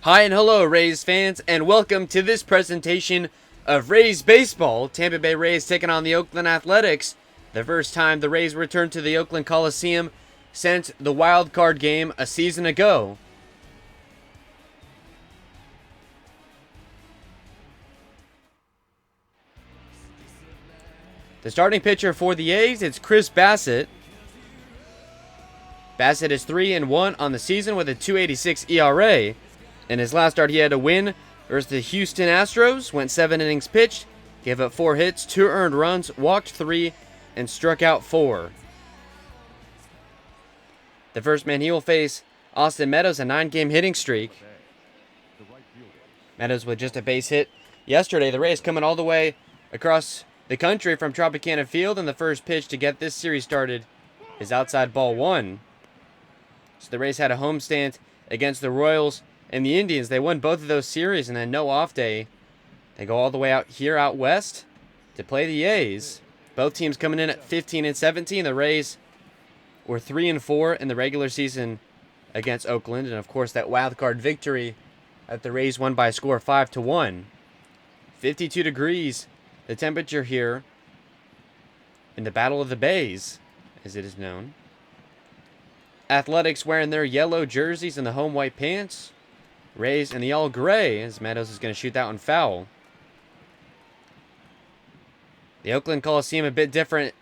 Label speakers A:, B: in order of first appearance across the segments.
A: Hi and hello, Rays fans, and welcome to this presentation of Rays Baseball. Tampa Bay Rays taking on the Oakland Athletics. The first time the Rays returned to the Oakland Coliseum since the wild card game a season ago. The starting pitcher for the A's, it's Chris Bassitt. Bassitt is 3-1 on the season with a .286 ERA. In his last start, he had a win versus the Houston Astros, went 7 innings pitched, gave up 4 hits, 2 earned runs, walked 3, and struck out 4. The first man he will face, Austin Meadows, a 9-game hitting streak. Meadows with just a base hit yesterday. The Rays coming all the way across the country from Tropicana Field, and the first pitch to get this series started is outside ball 1. So the Rays had a homestand against the Royals and the Indians. They won both of those series, and then no off day. They go all the way out west to play the A's. Both teams coming in at 15 and 17. The Rays were 3-4 in the regular season against Oakland, and of course that wild card victory that the Rays won by a score of 5-1. 52 degrees, the temperature here in the Battle of the Bays, as it is known. Athletics wearing their yellow jerseys and the home white pants. Rays in the all gray, as Meadows is going to shoot that one foul. The Oakland Coliseum, a bit different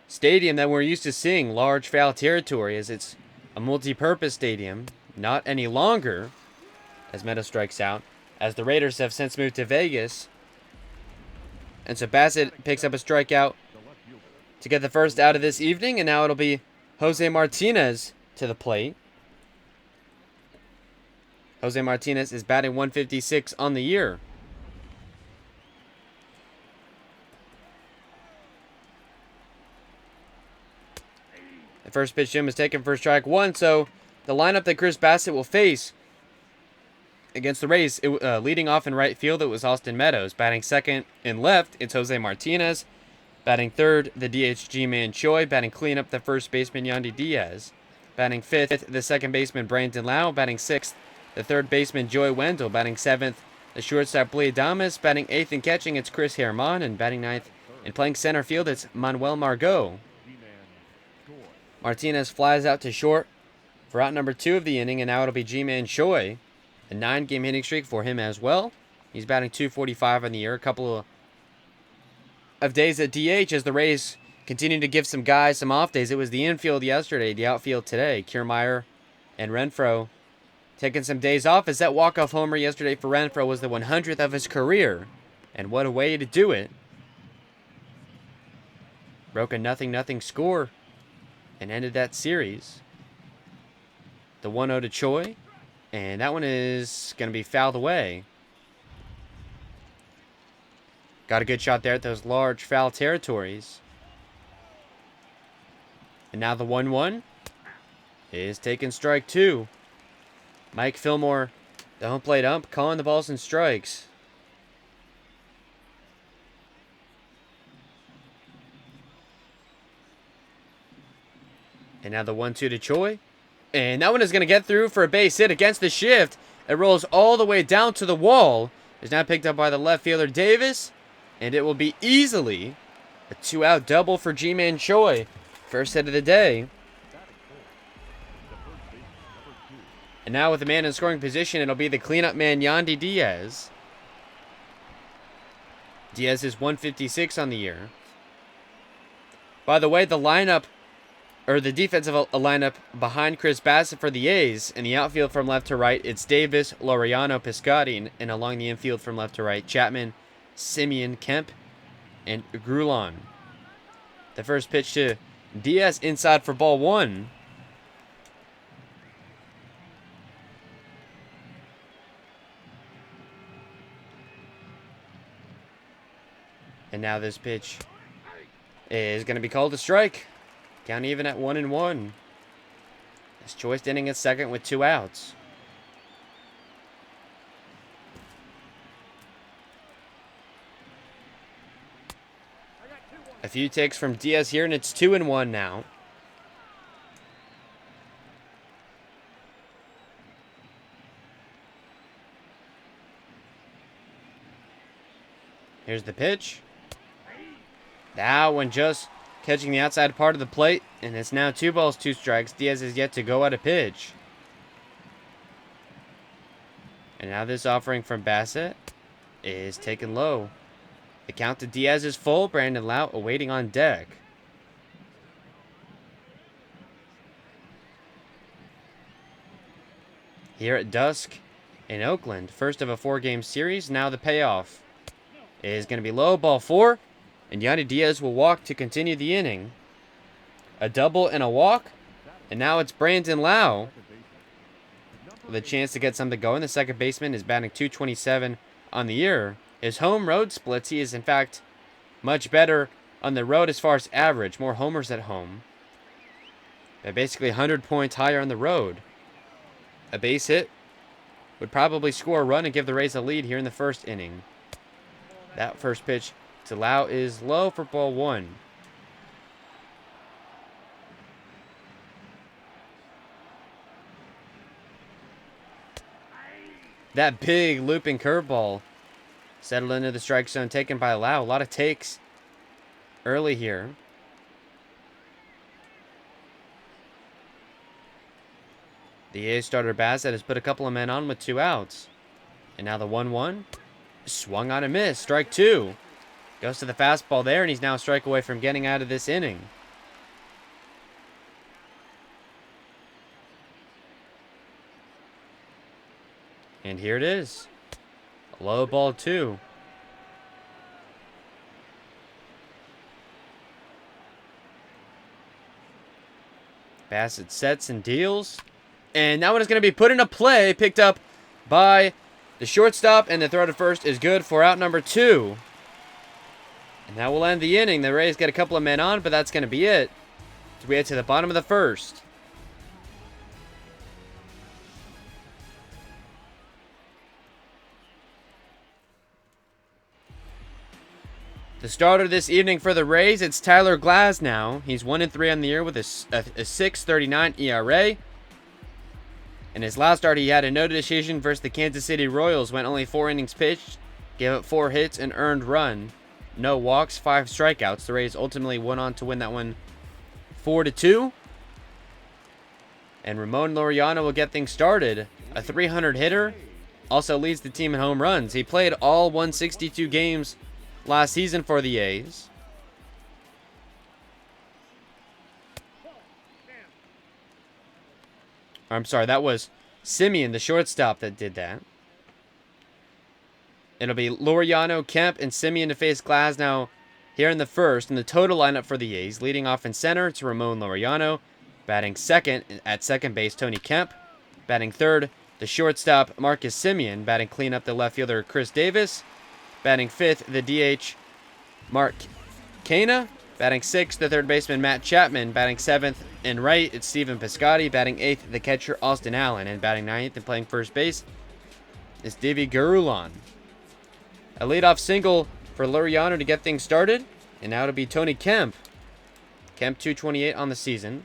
A: stadium than we're used to seeing. Large foul territory, as it's a multi-purpose stadium. Not any longer, as Meadows strikes out, as the Raiders have since moved to Vegas. And so Bassitt picks up a strikeout to get the first out of this evening, and now it'll be Jose Martinez to the plate. Jose Martinez is batting .156 on the year. The first pitch to him is taken for strike 1, so the lineup that Chris Bassitt will face against the Rays, leading off in right field, it was Austin Meadows. Batting second and left, it's Jose Martinez. Batting third, the DH man Choi. Batting cleanup, the first baseman Yandi Diaz. Batting fifth, the second baseman Brandon Lau. Batting sixth, the third baseman Joey Wendell. Batting seventh, the shortstop Willie Thomas. Batting eighth and catching, it's Chris Herman. And batting ninth and playing center field, it's Manuel Margo. Martinez flies out to short for out number 2 of the inning, and now it'll be G-Man Choi. A 9-game hitting streak for him as well. He's batting .245 on the year. A couple of days at DH as the Rays continue to give some guys some off days. It was the infield yesterday, the outfield today. Kiermaier and Renfroe taking some days off, as that walk-off homer yesterday for Renfroe was the 100th of his career. And what a way to do it. Broke a 0-0 score and ended that series. The 1-0 to Choi. And that one is going to be fouled away. Got a good shot there at those large foul territories. And now the 1-1 is taking strike 2. Mike Fillmore, the home plate ump, calling the balls and strikes. And now the 1-2 to Choi. And that one is going to get through for a base hit against the shift. It rolls all the way down to the wall. It's now picked up by the left fielder Davis. And it will be easily a 2-out double for G-Man Choi. First hit of the day. And now with the man in scoring position, it'll be the cleanup man Yandi Diaz. Diaz is .156 on the year. By the way, the lineup, or the defensive lineup behind Chris Bassitt for the A's, in the outfield from left to right, it's Davis, Laureano, Piscotty, and along the infield from left to right, Chapman, Simeon, Kemp, and Grulon. The first pitch to Diaz inside for ball 1. And now this pitch is going to be called a strike. Count even at 1-1. As Choi standing at second with 2 outs. A few takes from Diaz here, and it's 2-1 now. Here's the pitch. That one just catching the outside part of the plate, and it's now 2 balls, 2 strikes. Diaz is yet to go at a pitch. And now this offering from Bassitt is taken low. The count to Diaz is full. Brandon Lout awaiting on deck. Here at dusk in Oakland, first of a 4-game series. Now the payoff is going to be low, ball 4. And Yandi Diaz will walk to continue the inning. A double and a walk. And now it's Brandon Lout with a chance to get something going. The second baseman is batting .227 on the year. His home road splits, he is in fact much better on the road as far as average. More homers at home. But basically 100 points higher on the road. A base hit would probably score a run and give the Rays a lead here in the first inning. That first pitch to Lout is low for ball 1. That big looping curveball settled into the strike zone, taken by Lout. A lot of takes early here. The A's starter Bassitt has put a couple of men on with 2 outs. And now the 1-1. Swung on a miss. Strike 2. Goes to the fastball there, and he's now a strike away from getting out of this inning. And here it is. Low ball 2. Bassitt sets and deals. And that one is going to be put into play. Picked up by the shortstop. And the throw to first is good for out number 2. And that will end the inning. The Rays get a couple of men on, but that's going to be it. So we head to the bottom of the first. The starter this evening for the Rays, it's Tyler Glasnow. He's 1-3 on the year with a 6.39 ERA. In his last start, he had a no decision versus the Kansas City Royals. Went only 4 innings pitched, gave up 4 hits, and earned run. No walks, 5 strikeouts. The Rays ultimately went on to win that one 4-2. And Ramon Laureano will get things started. A 300 hitter. Also leads the team in home runs. He played all 162 games last season for the A's. I'm sorry, that was Simeon, the shortstop, that did that. It'll be Laureano, Kemp, and Simeon to face Glasnow here in the first. And the total lineup for the A's, leading off in center, it's Ramon Laureano. Batting second at second base, Tony Kemp. Batting third, the shortstop, Marcus Simeon. Batting cleanup, the left fielder, Chris Davis. Batting fifth, the DH, Mark Canha. Batting sixth, the third baseman, Matt Chapman. Batting seventh and right, it's Stephen Piscotty. Batting eighth, the catcher, Austin Allen. And batting ninth and playing first base is Davy Garulon. A leadoff single for Laureano to get things started. And now it'll be Tony Kemp. Kemp 228 on the season.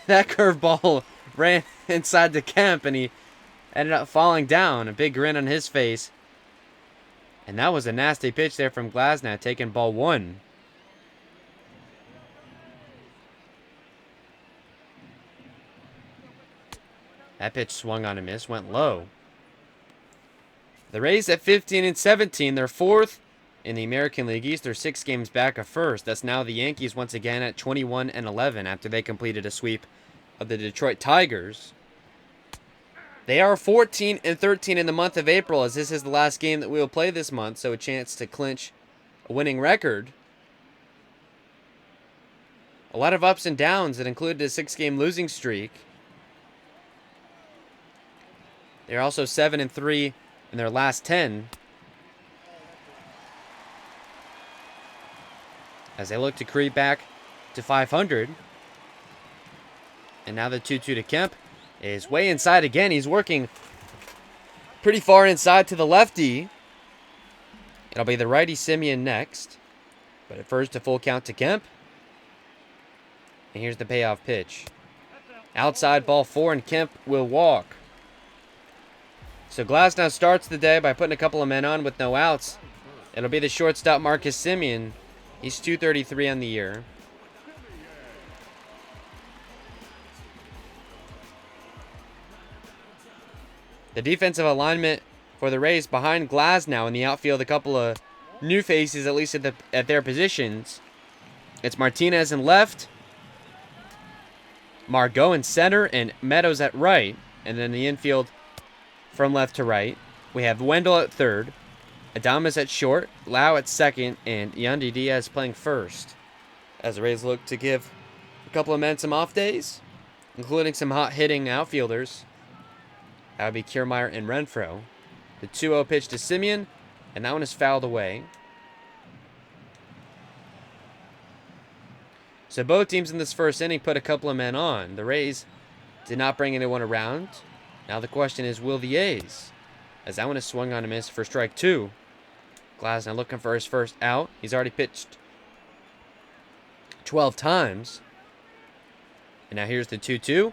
A: That curveball ran inside the Kemp, and he ended up falling down. A big grin on his face. And that was a nasty pitch there from Glasnow, taking ball 1. That pitch swung on a miss, went low. The Rays at 15-17, they're 4th in the American League East. They're 6 games back of first. That's now the Yankees once again at 21-11 after they completed a sweep of the Detroit Tigers. They are 14-13 in the month of April, as this is the last game that we will play this month, so a chance to clinch a winning record. A lot of ups and downs that included a 6-game losing streak. They're also 7-3 in their last 10. As they look to creep back to 500. And now the 2-2 to Kemp is way inside again. He's working pretty far inside to the lefty. It'll be the righty Simeon next. But at first, a full count to Kemp. And here's the payoff pitch. Outside ball 4, and Kemp will walk. So Glasnow starts the day by putting a couple of men on with no outs. It'll be the shortstop Marcus Semien. He's 233 on the year. The defensive alignment for the Rays behind Glasnow in the outfield, a couple of new faces, at least at their positions. It's Martinez in left, Margo in center, and Meadows at right. And then the infield from left to right, we have Wendell at third, Adames at short, Lau at second, and Yandi Diaz playing first. As the Rays look to give a couple of men some off days, including some hot-hitting outfielders. That would be Kiermaier and Renfroe. The 2-0 pitch to Semien, and that one is fouled away. So both teams in this first inning put a couple of men on. The Rays did not bring anyone around. Now the question is, will the Yeas? As that one is swung on a miss for strike 2. Glasnow looking for his first out. He's already pitched 12 times. And now here's the 2-2.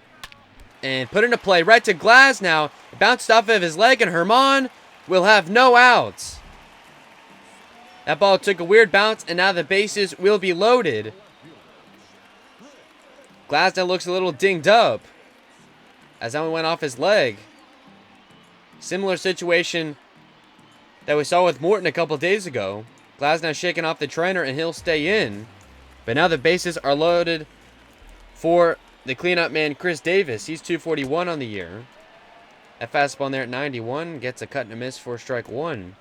A: And put into play right to Glasnow. It bounced off of his leg, and Ramon will have no outs. That ball took a weird bounce, and now the bases will be loaded. Glasnow looks a little dinged up as that one went off his leg. Similar situation that we saw with Morton a couple days ago. Glasnow shaking off the trainer, and he'll stay in. But now the bases are loaded for the cleanup man, Chris Davis. He's 241 on the year. That fastball in there at 91 gets a cut and a miss for strike 1.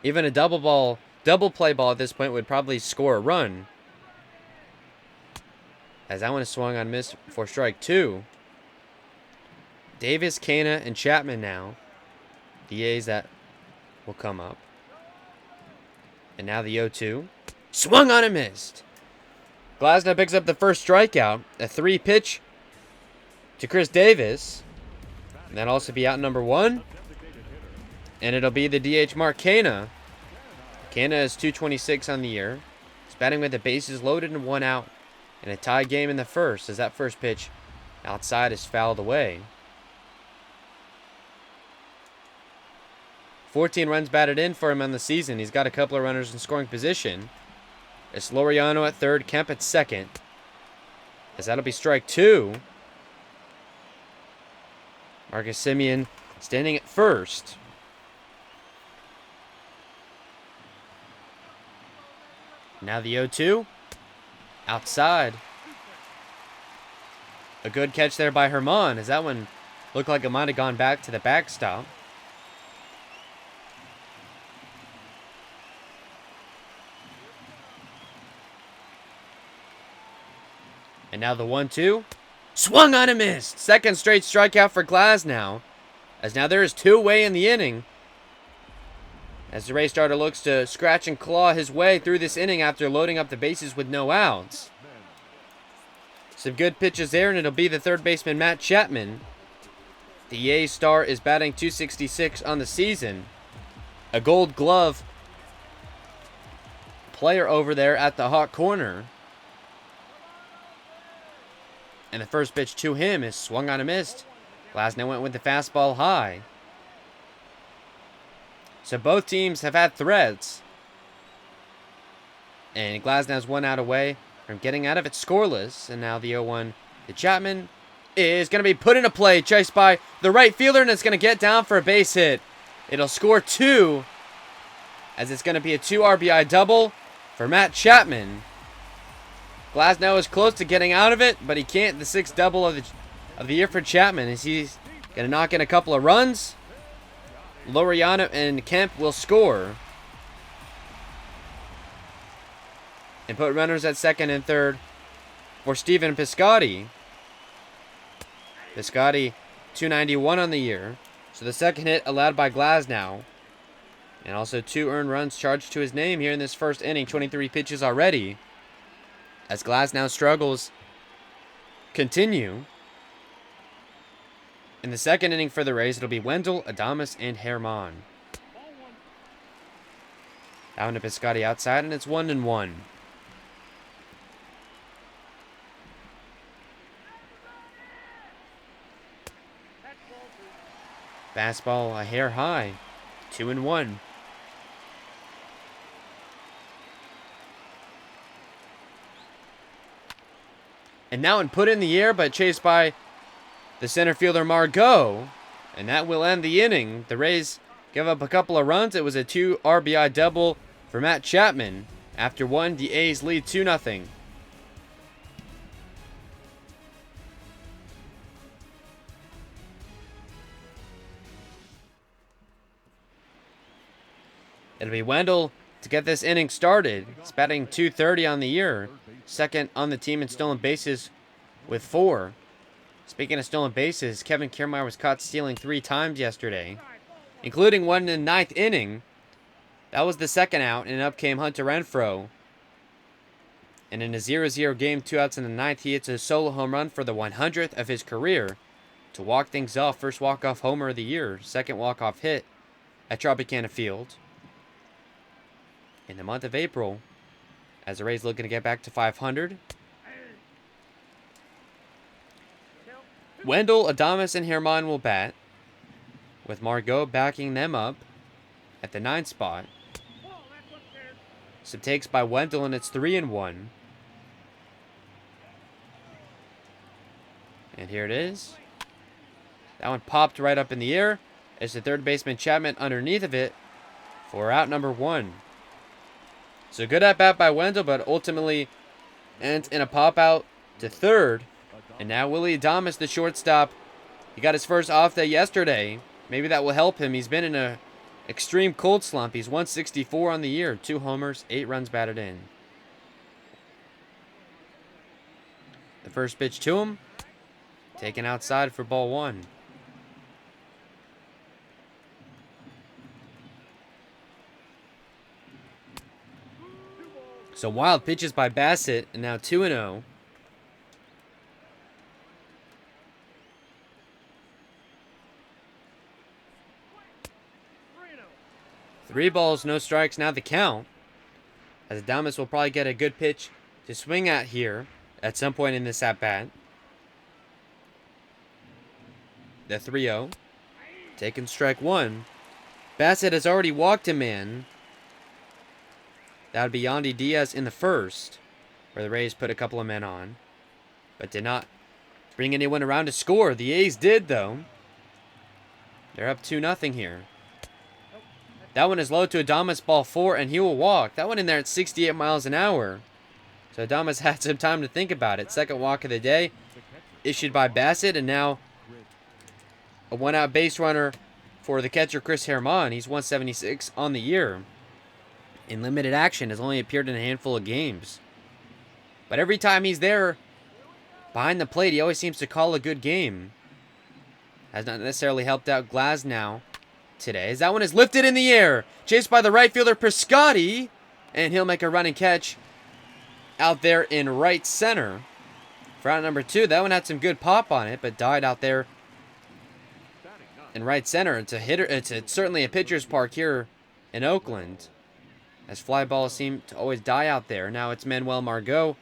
A: Even a double play ball at this point would probably score a run. As that one is swung on miss for strike 2. Davis, Cana, and Chapman now. The A's that will come up. And now the 0-2. Swung on and missed. Glasnow picks up the first strikeout. A 3-pitch to Chris Davis. And that'll also be out number 1. And it'll be the DH Mark Cana. Cana is 226 on the year. He's batting with the bases loaded and 1 out. In a tie game in the first, as that first pitch outside is fouled away. 14 runs batted in for him on the season. He's got a couple of runners in scoring position. It's Laureano at third, Kemp at second. As that'll be strike 2. Marcus Semien standing at first. Now the 0-2. Outside. A good catch there by Ramon, as that one looked like it might have gone back to the backstop. And now the 1-2. Swung on and missed. Second straight strikeout for Glasnow. As now there is 2 away in the inning. As the Rays starter looks to scratch and claw his way through this inning after loading up the bases with no outs. Some good pitches there, and it'll be the third baseman, Matt Chapman. The Yeas star is batting .266 on the season. A Gold Glove player over there at the hot corner. And the first pitch to him is swung on and missed. Glasnow went with the fastball high. So both teams have had threats. And Glasnow's 1 out away from getting out of it scoreless. And now the 0-1 to Chapman is going to be put into play. Chased by the right fielder, and it's going to get down for a base hit. It'll score 2. As it's going to be a 2 RBI double for Matt Chapman. Glasnow is close to getting out of it, but he can't. The 6th double of the year for Chapman. Is he's going to knock in a couple of runs. Laureano and Kemp will score. And put runners at second and third for Stephen Piscotty. Piscotty, 291 on the year. So the second hit allowed by Glasnow. And also 2 earned runs charged to his name here in this first inning. 23 pitches already. As Glasnow struggles continue. In the second inning for the Rays, it'll be Wendell, Adames, and Ramon. Down to Piscotty outside, and it's 1-1. Fastball a hair high. 2-1. And now in put in the air, but chased by the center fielder Margo. And that will end the inning. The Rays give up a couple of runs. It was a 2 RBI double for Matt Chapman. After one, the A's lead 2-0. It'll be Wendell to get this inning started. He's batting .230 on the year. Second on the team in stolen bases with 4. Speaking of stolen bases, Kevin Kiermaier was caught stealing 3 times yesterday, including one in the 9th inning. That was the second out, and up came Hunter Renfroe. And in a 0-0 game, 2 outs in the 9th, he hits a solo home run for the 100th of his career to walk things off. First walk-off homer of the year, second walk-off hit at Tropicana Field. In the month of April, as the Rays looking to get back to 500. Wendell, Adames, and Germán will bat, with Margo backing them up at the 9th spot. Some takes by Wendell, and it's 3-1. And here it is. That one popped right up in the air. It's the third baseman Chapman underneath of it for out number 1. So good at bat by Wendell, but ultimately ends in a pop out to third. And now Willie Thomas, the shortstop, he got his first off day yesterday. Maybe that will help him. He's been in a extreme cold slump. He's 164 on the year, 2 homers, 8 runs batted in. The first pitch to him, taken outside for ball 1. So wild pitches by Bassitt, and now 2-0. 3 balls, no strikes, now the count. As Adames will probably get a good pitch to swing at here at some point in this at-bat. The 3-0. Taking strike 1. Bassitt has already walked a man. That would be Yandi Diaz in the first, where the Rays put a couple of men on, but did not bring anyone around to score. The A's did, though. They're up 2-0 here. That one is low to Adames, ball 4, and he will walk. That one in there at 68 miles an hour. So Adames had some time to think about it. Second walk of the day issued by Bassitt, and now a 1-out base runner for the catcher Chris Germán. He's 176 on the year. In limited action, has only appeared in a handful of games. But every time he's there behind the plate, he always seems to call a good game. Has not necessarily helped out Glasnow today, as that one is lifted in the air, chased by the right fielder Piscotty, and he'll make a running catch out there in right center for out number 2. That one had some good pop on it, but died out there in right center. It's a hitter. It's certainly a pitcher's park here in Oakland, as fly balls seem to always die out there. Now it's Manuel Margo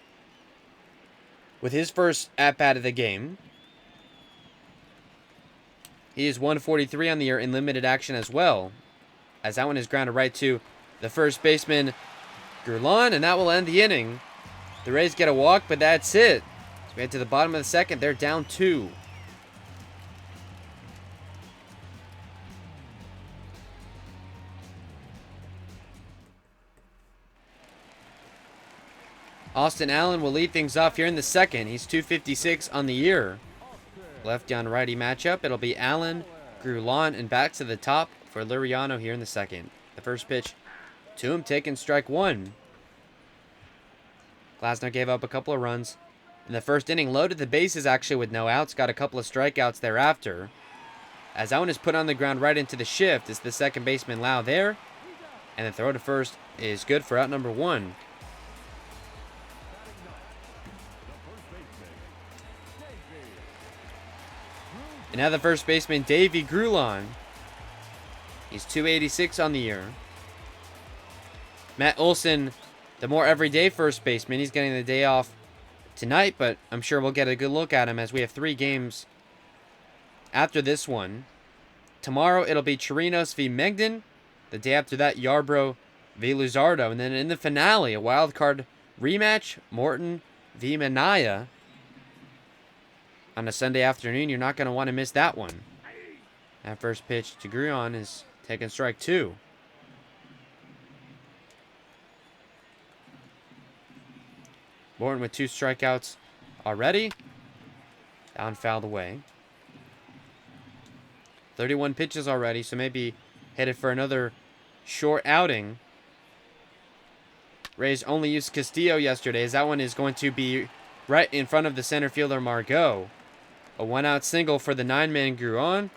A: with his first at bat of the game. He is 143 on the year in limited action as well, as that one is grounded right to the first baseman, Gurlan, and that will end the inning. The Rays get a walk, but that's it. So we head to the bottom of the second. They're down 2. Austin Allen will lead things off here in the second. He's 256 on the year. Lefty on righty matchup. It'll be Allen, Gurlan, and back to the top for Laureano here in the second. The first pitch to him, taking strike 1. Glasnow gave up a couple of runs in the first inning. Loaded the bases actually with no outs. Got a couple of strikeouts thereafter. As that one is put on the ground right into the shift, is the second baseman Lau there. And the throw to first is good for out number 1. And now the first baseman, Davey Grulon. He's 286 on the year. Matt Olson, the more everyday first baseman. He's getting the day off tonight, but I'm sure we'll get a good look at him as we have 3 games after this one. Tomorrow it'll be Chirinos v. Mengden. The day after that, Yarbrough v. Luzardo. And then in the finale, a wild card rematch, Morton v. Minaya. On a Sunday afternoon, you're not going to want to miss that one. That first pitch to Gruon is taking strike 2. Morton with 2 strikeouts already. Down, fouled away. 31 pitches already, so maybe headed for another short outing. Rays only used Castillo yesterday, as that one is going to be right in front of the center fielder Margo. A 1-out single for the 9-man Gruon.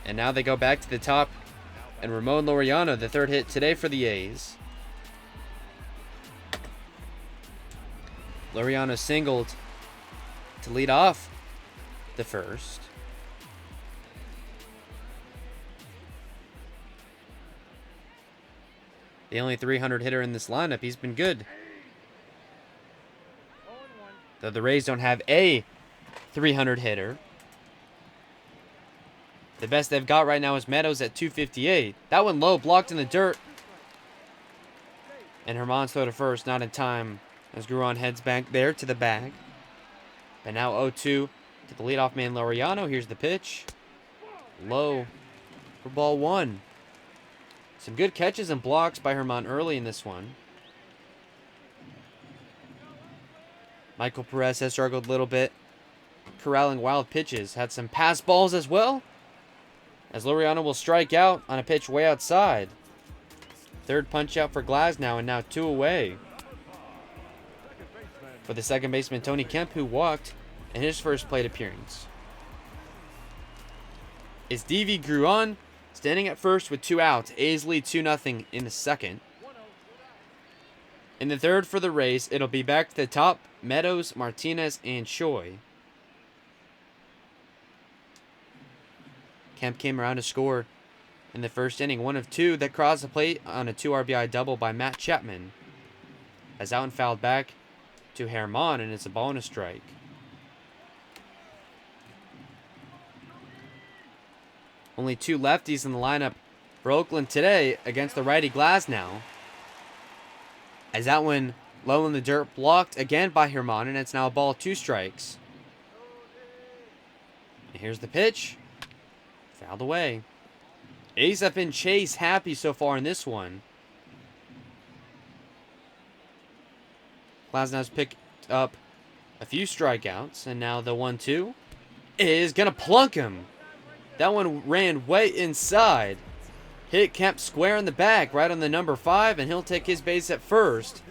A: And now they go back to the top. And Ramon Laureano, the 3rd hit today for the A's. Laureano singled to lead off the first. The only 300 hitter in this lineup. He's been good. Though the Rays don't have a 300 hitter. The best they've got right now is Meadows at 258. That one low, blocked in the dirt. And Herman's throw to first, not in time, as Gruon heads back there to the bag. But now 0-2 to the leadoff man Laureano. Here's the pitch. Low for ball 1. Some good catches and blocks by Herman early in this one. Michael Perez has struggled a little bit, corralling wild pitches. Had some pass balls as well, as Laureano will strike out on a pitch way outside. 3rd punch out for Glasnow, and now 2 away for the second baseman Tony Kemp, who walked in his first plate appearance. It's D.V. Gruon standing at first with 2 outs. A's lead 2-0 in the second. In the third for the Rays, it'll be back to the top. Meadows, Martinez, and Choi. Kemp came around to score in the first inning. 1 of 2 that crossed the plate on a 2 RBI double by Matt Chapman. As out and fouled back to Herman, and it's a ball and a strike. Only 2 lefties in the lineup for Oakland today against the righty Glasnow. As that one low in the dirt, blocked again by Herman, and it's now a ball, 2 strikes. And here's the pitch. Fouled away. A's have been chase happy so far in this one. Glasnow's picked up a few strikeouts, and now the 1-2 is going to plunk him. That one ran way inside. Hit Kemp square in the back, right on the number 5, and he'll take his base at first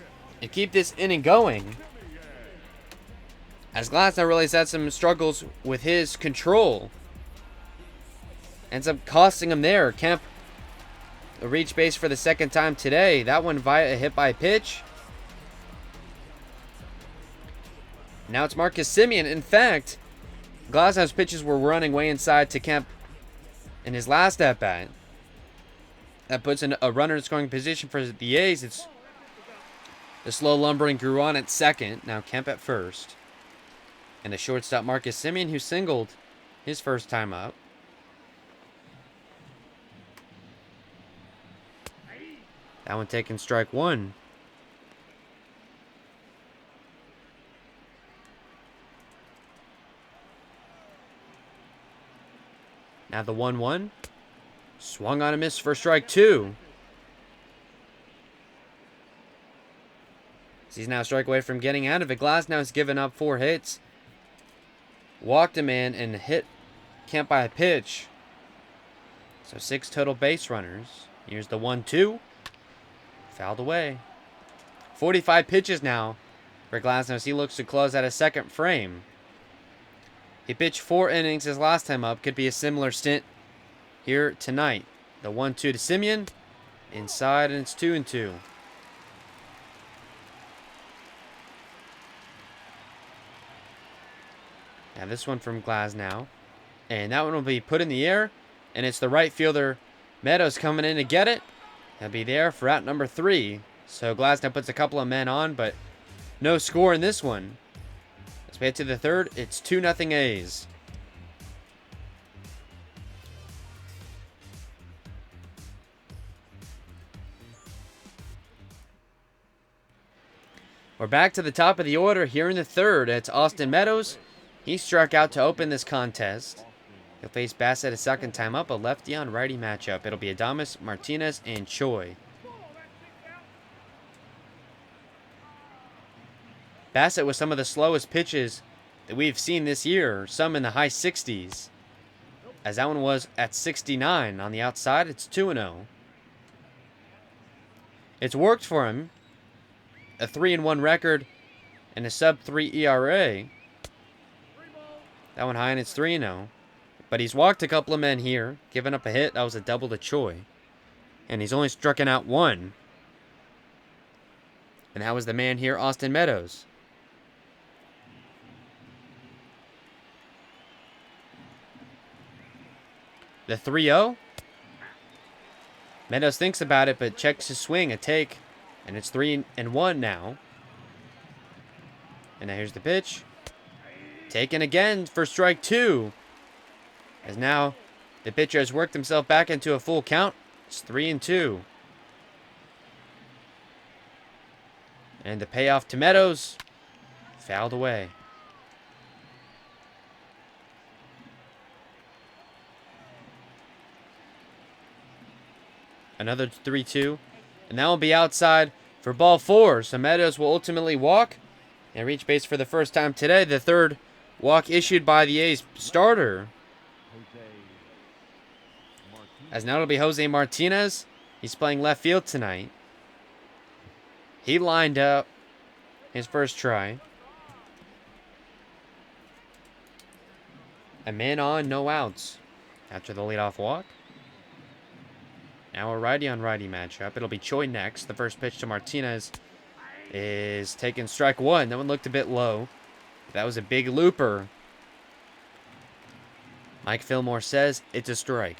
A: and keep this inning going. As Glasnow really has had some struggles with his control. Ends up costing him there. Kemp reached base for the 2nd time today. That one via a hit by pitch. Now it's Marcus Semien. In fact, Glasnow's pitches were running way inside to Kemp in his last at-bat. That puts in a runner in scoring position for the A's. It's the slow lumbering Gruon at second. Now Kemp at first. And the shortstop Marcus Semien, who singled his first time up. That one taking strike 1. Now the 1-1. Swung on a miss for strike 2. He's now a strike away from getting out of it. Glasnow has given up 4 hits. Walked a man and hit Kemp by a pitch. So 6 total base runners. Here's the 1-2. Fouled away. 45 pitches now for Glasnow as he looks to close out a second frame. He pitched 4 innings his last time up. Could be a similar stint here tonight. The 1-2 to Semien. Inside, and it's 2-2. Now this one from Glasnow. And that one will be put in the air. And it's the right fielder Meadows coming in to get it. He'll be there for out number 3. So Glasnow puts a couple of men on, but no score in this one. Let's head to the third. It's 2-0 A's. We're back to the top of the order here in the third. It's Austin Meadows. He struck out to open this contest. He'll face Bassitt a second time up, a lefty on righty matchup. It'll be Adames, Martinez, and Choi. Bassitt with some of the slowest pitches that we've seen this year, some in the high 60s. As that one was at 69 on the outside, it's 2-0. It's worked for him. A 3-1 record and a sub-3 ERA. That one high and it's 3-0. But he's walked a couple of men here, given up a hit. That was a double to Choi. And he's only stricken out one. And that was the man here, Austin Meadows. The 3-0. Meadows thinks about it, but checks his swing, a take. And it's 3-1 now. And now here's the pitch. Taken again for strike two. As now the pitcher has worked himself back into a full count. It's 3-2. And the payoff to Meadows. Fouled away. Another 3-2. And that will be outside for ball four. So Meadows will ultimately walk and reach base for the first time today. The third walk issued by the A's starter. As now it'll be Jose Martinez. He's playing left field tonight. He lined up his first try. A man on, no outs after the leadoff walk. Now a righty on righty matchup. It'll be Choi next. The first pitch to Martinez is taking strike one. That one looked a bit low. That was a big looper. Mike Fillmore says it's a strike.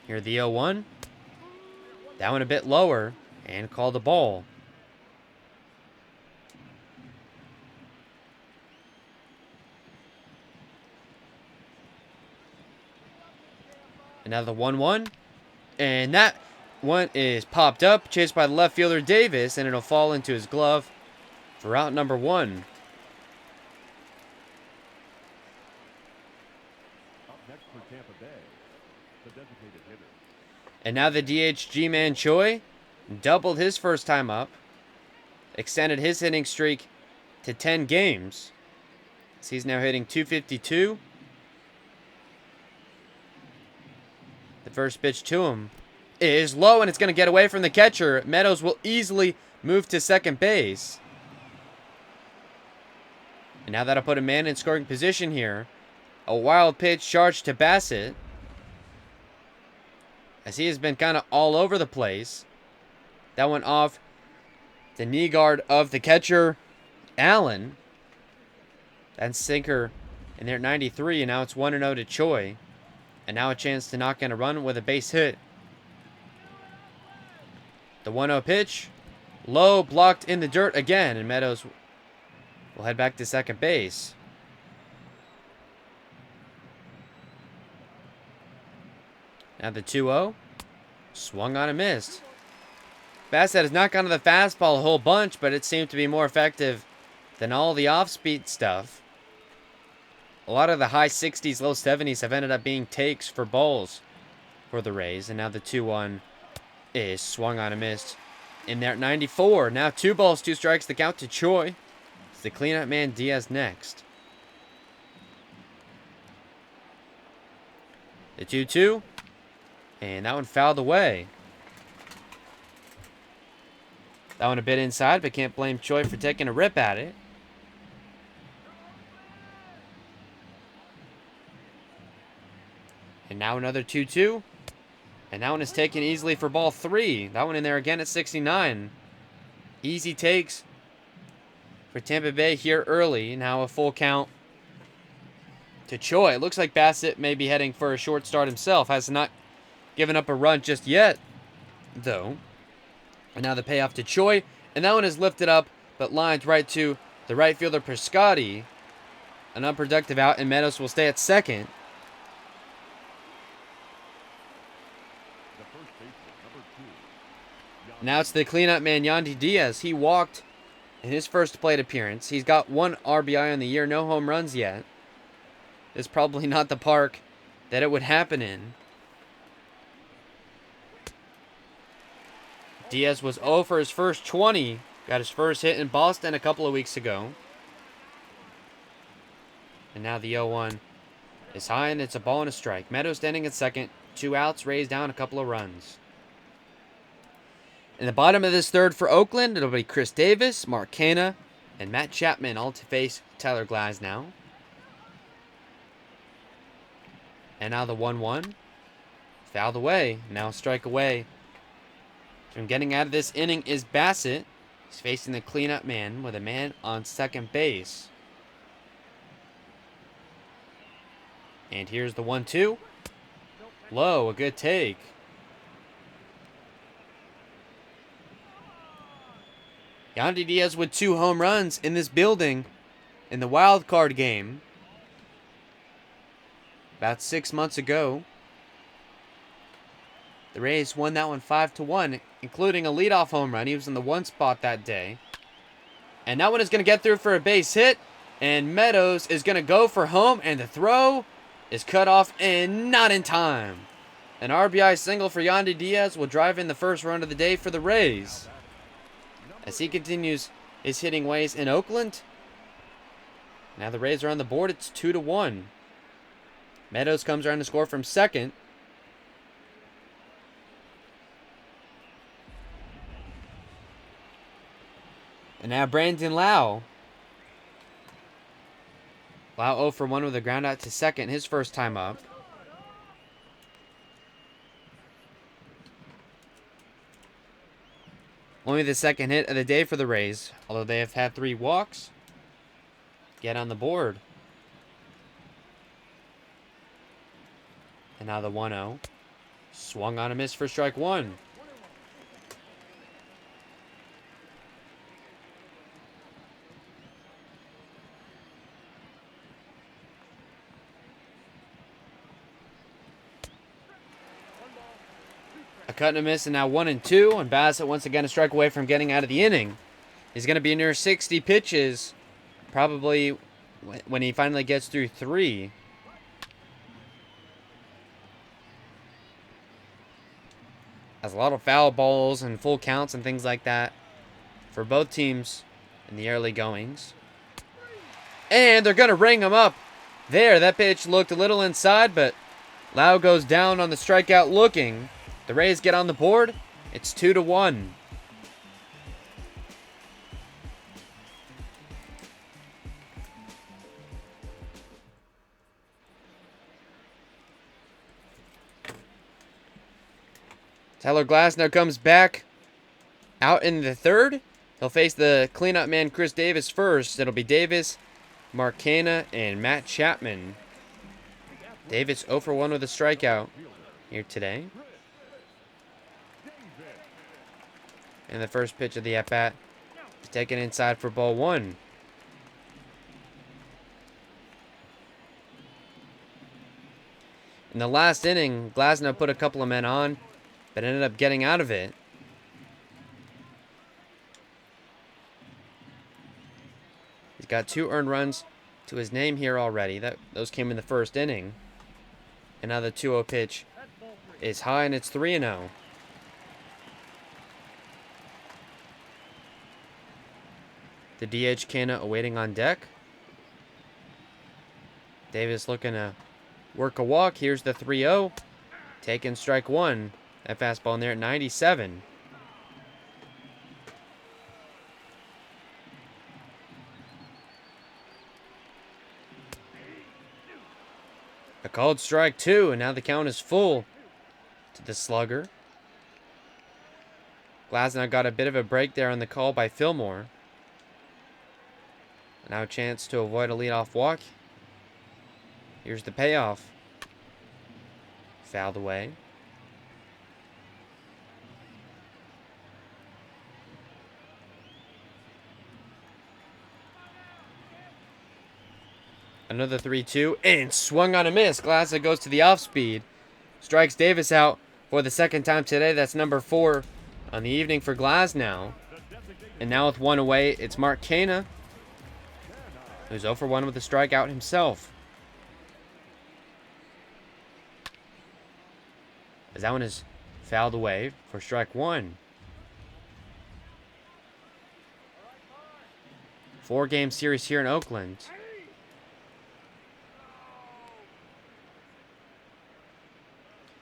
A: Here the 0-1. That one a bit lower and call the ball. Another 1-1. And that one is popped up, chased by the left fielder Davis, and it'll fall into his glove for out number one.
B: Up next for Tampa Bay, the designated hitter.
A: And now the DH G-Man Choi doubled his first time up, extended his hitting streak to 10 games. So he's now hitting .252. The first pitch to him is low, and it's going to get away from the catcher. Meadows will easily move to second base. And now that'll put a man in scoring position here. A wild pitch charged to Bassitt, as he has been kind of all over the place. That went off the knee guard of the catcher, Allen. That sinker in there at 93, and now it's 1-0 to Choi. And now a chance to knock in a run with a base hit. The 1-0 pitch. Low, blocked in the dirt again. And Meadows will head back to second base. Now the 2-0. Swung on and missed. Bassitt has not gone to the fastball a whole bunch, but it seemed to be more effective than all the off-speed stuff. A lot of the high 60s, low 70s have ended up being takes for balls for the Rays. And now the 2-1 is swung on and missed in there at 94. Now 2 balls, 2 strikes. The count to Choi. It's the cleanup man, Diaz, next. The 2-2. And that one fouled away. That one a bit inside, but can't blame Choi for taking a rip at it. And now another 2-2. And that one is taken easily for ball 3. That one in there again at 69. Easy takes for Tampa Bay here early. Now a full count to Choi. It looks like Bassitt may be heading for a short start himself. Has not given up a run just yet, though. And now the payoff to Choi. And that one is lifted up, but lined right to the right fielder, Piscotty. An unproductive out, and Meadows will stay at second. Now it's the cleanup man, Yandi Diaz. He walked in his first plate appearance. He's got 1 RBI on the year, no home runs yet. It's probably not the park that it would happen in. Diaz was 0 for his first 20. Got his first hit in Boston a couple of weeks ago. And now the 0-1 is high, and it's a ball and a strike. Meadows standing at second. 2 outs, Rays down a couple of runs. In the bottom of this third for Oakland, it'll be Chris Davis, Mark Canha, and Matt Chapman all to face Tyler Glasnow. And now the 1-1. Fouled away. Now a strike away. From getting out of this inning is Bassitt. He's facing the cleanup man with a man on second base. And here's the 1-2. Low, a good take. Yandi Diaz with 2 home runs in this building in the wild card game about 6 months ago. The Rays won that one 5-1, including a leadoff home run. He was in the 1 spot that day. And that one is going to get through for a base hit. And Meadows is going to go for home, and the throw is cut off and not in time. An RBI single for Yandi Diaz will drive in the first run of the day for the Rays, as he continues his hitting ways in Oakland. Now the Rays are on the board. It's 2-1. Meadows comes around to score from second. And now Brandon Lau. Lau 0 for 1 with a ground out to second, his first time up. Only the second hit of the day for the Rays, although they have had 3 walks. Get on the board. And now the 1-0. Swung on a miss for strike 1. A cut and a miss, and now 1-2. And Bassitt once again a strike away from getting out of the inning. He's going to be near 60 pitches, probably when he finally gets through 3. Has a lot of foul balls and full counts and things like that for both teams in the early goings. And they're going to ring him up there. That pitch looked a little inside, but Lau goes down on the strikeout looking. The Rays get on the board. It's 2-1. Tyler Glasnow comes back out in the third. He'll face the cleanup man Chris Davis first. It'll be Davis, Mark Canha, and Matt Chapman. Davis 0 for 1 with a strikeout here today. And the first pitch of the at-bat is taken inside for ball 1. In the last inning, Glasnow put a couple of men on, but ended up getting out of it. He's got 2 earned runs to his name here already. Those came in the first inning. And now the 2-0 pitch is high, and it's 3-0. The DH Canha awaiting on deck. Davis looking to work a walk. Here's the 3-0. Taking strike 1. That fastball in there at 97. A called strike 2, and now the count is full to the slugger. Glasnow got a bit of a break there on the call by Fillmore. Now a chance to avoid a leadoff walk. Here's the payoff. Fouled away. Another 3-2, and swung on a miss. Glasnow goes to the off speed. Strikes Davis out for the second time today. That's number 4 on the evening for Glasnow. And now with one away, it's Martinez, who's 0 for 1 with a strikeout himself. As that one is fouled away for strike 1. 4-game series here in Oakland.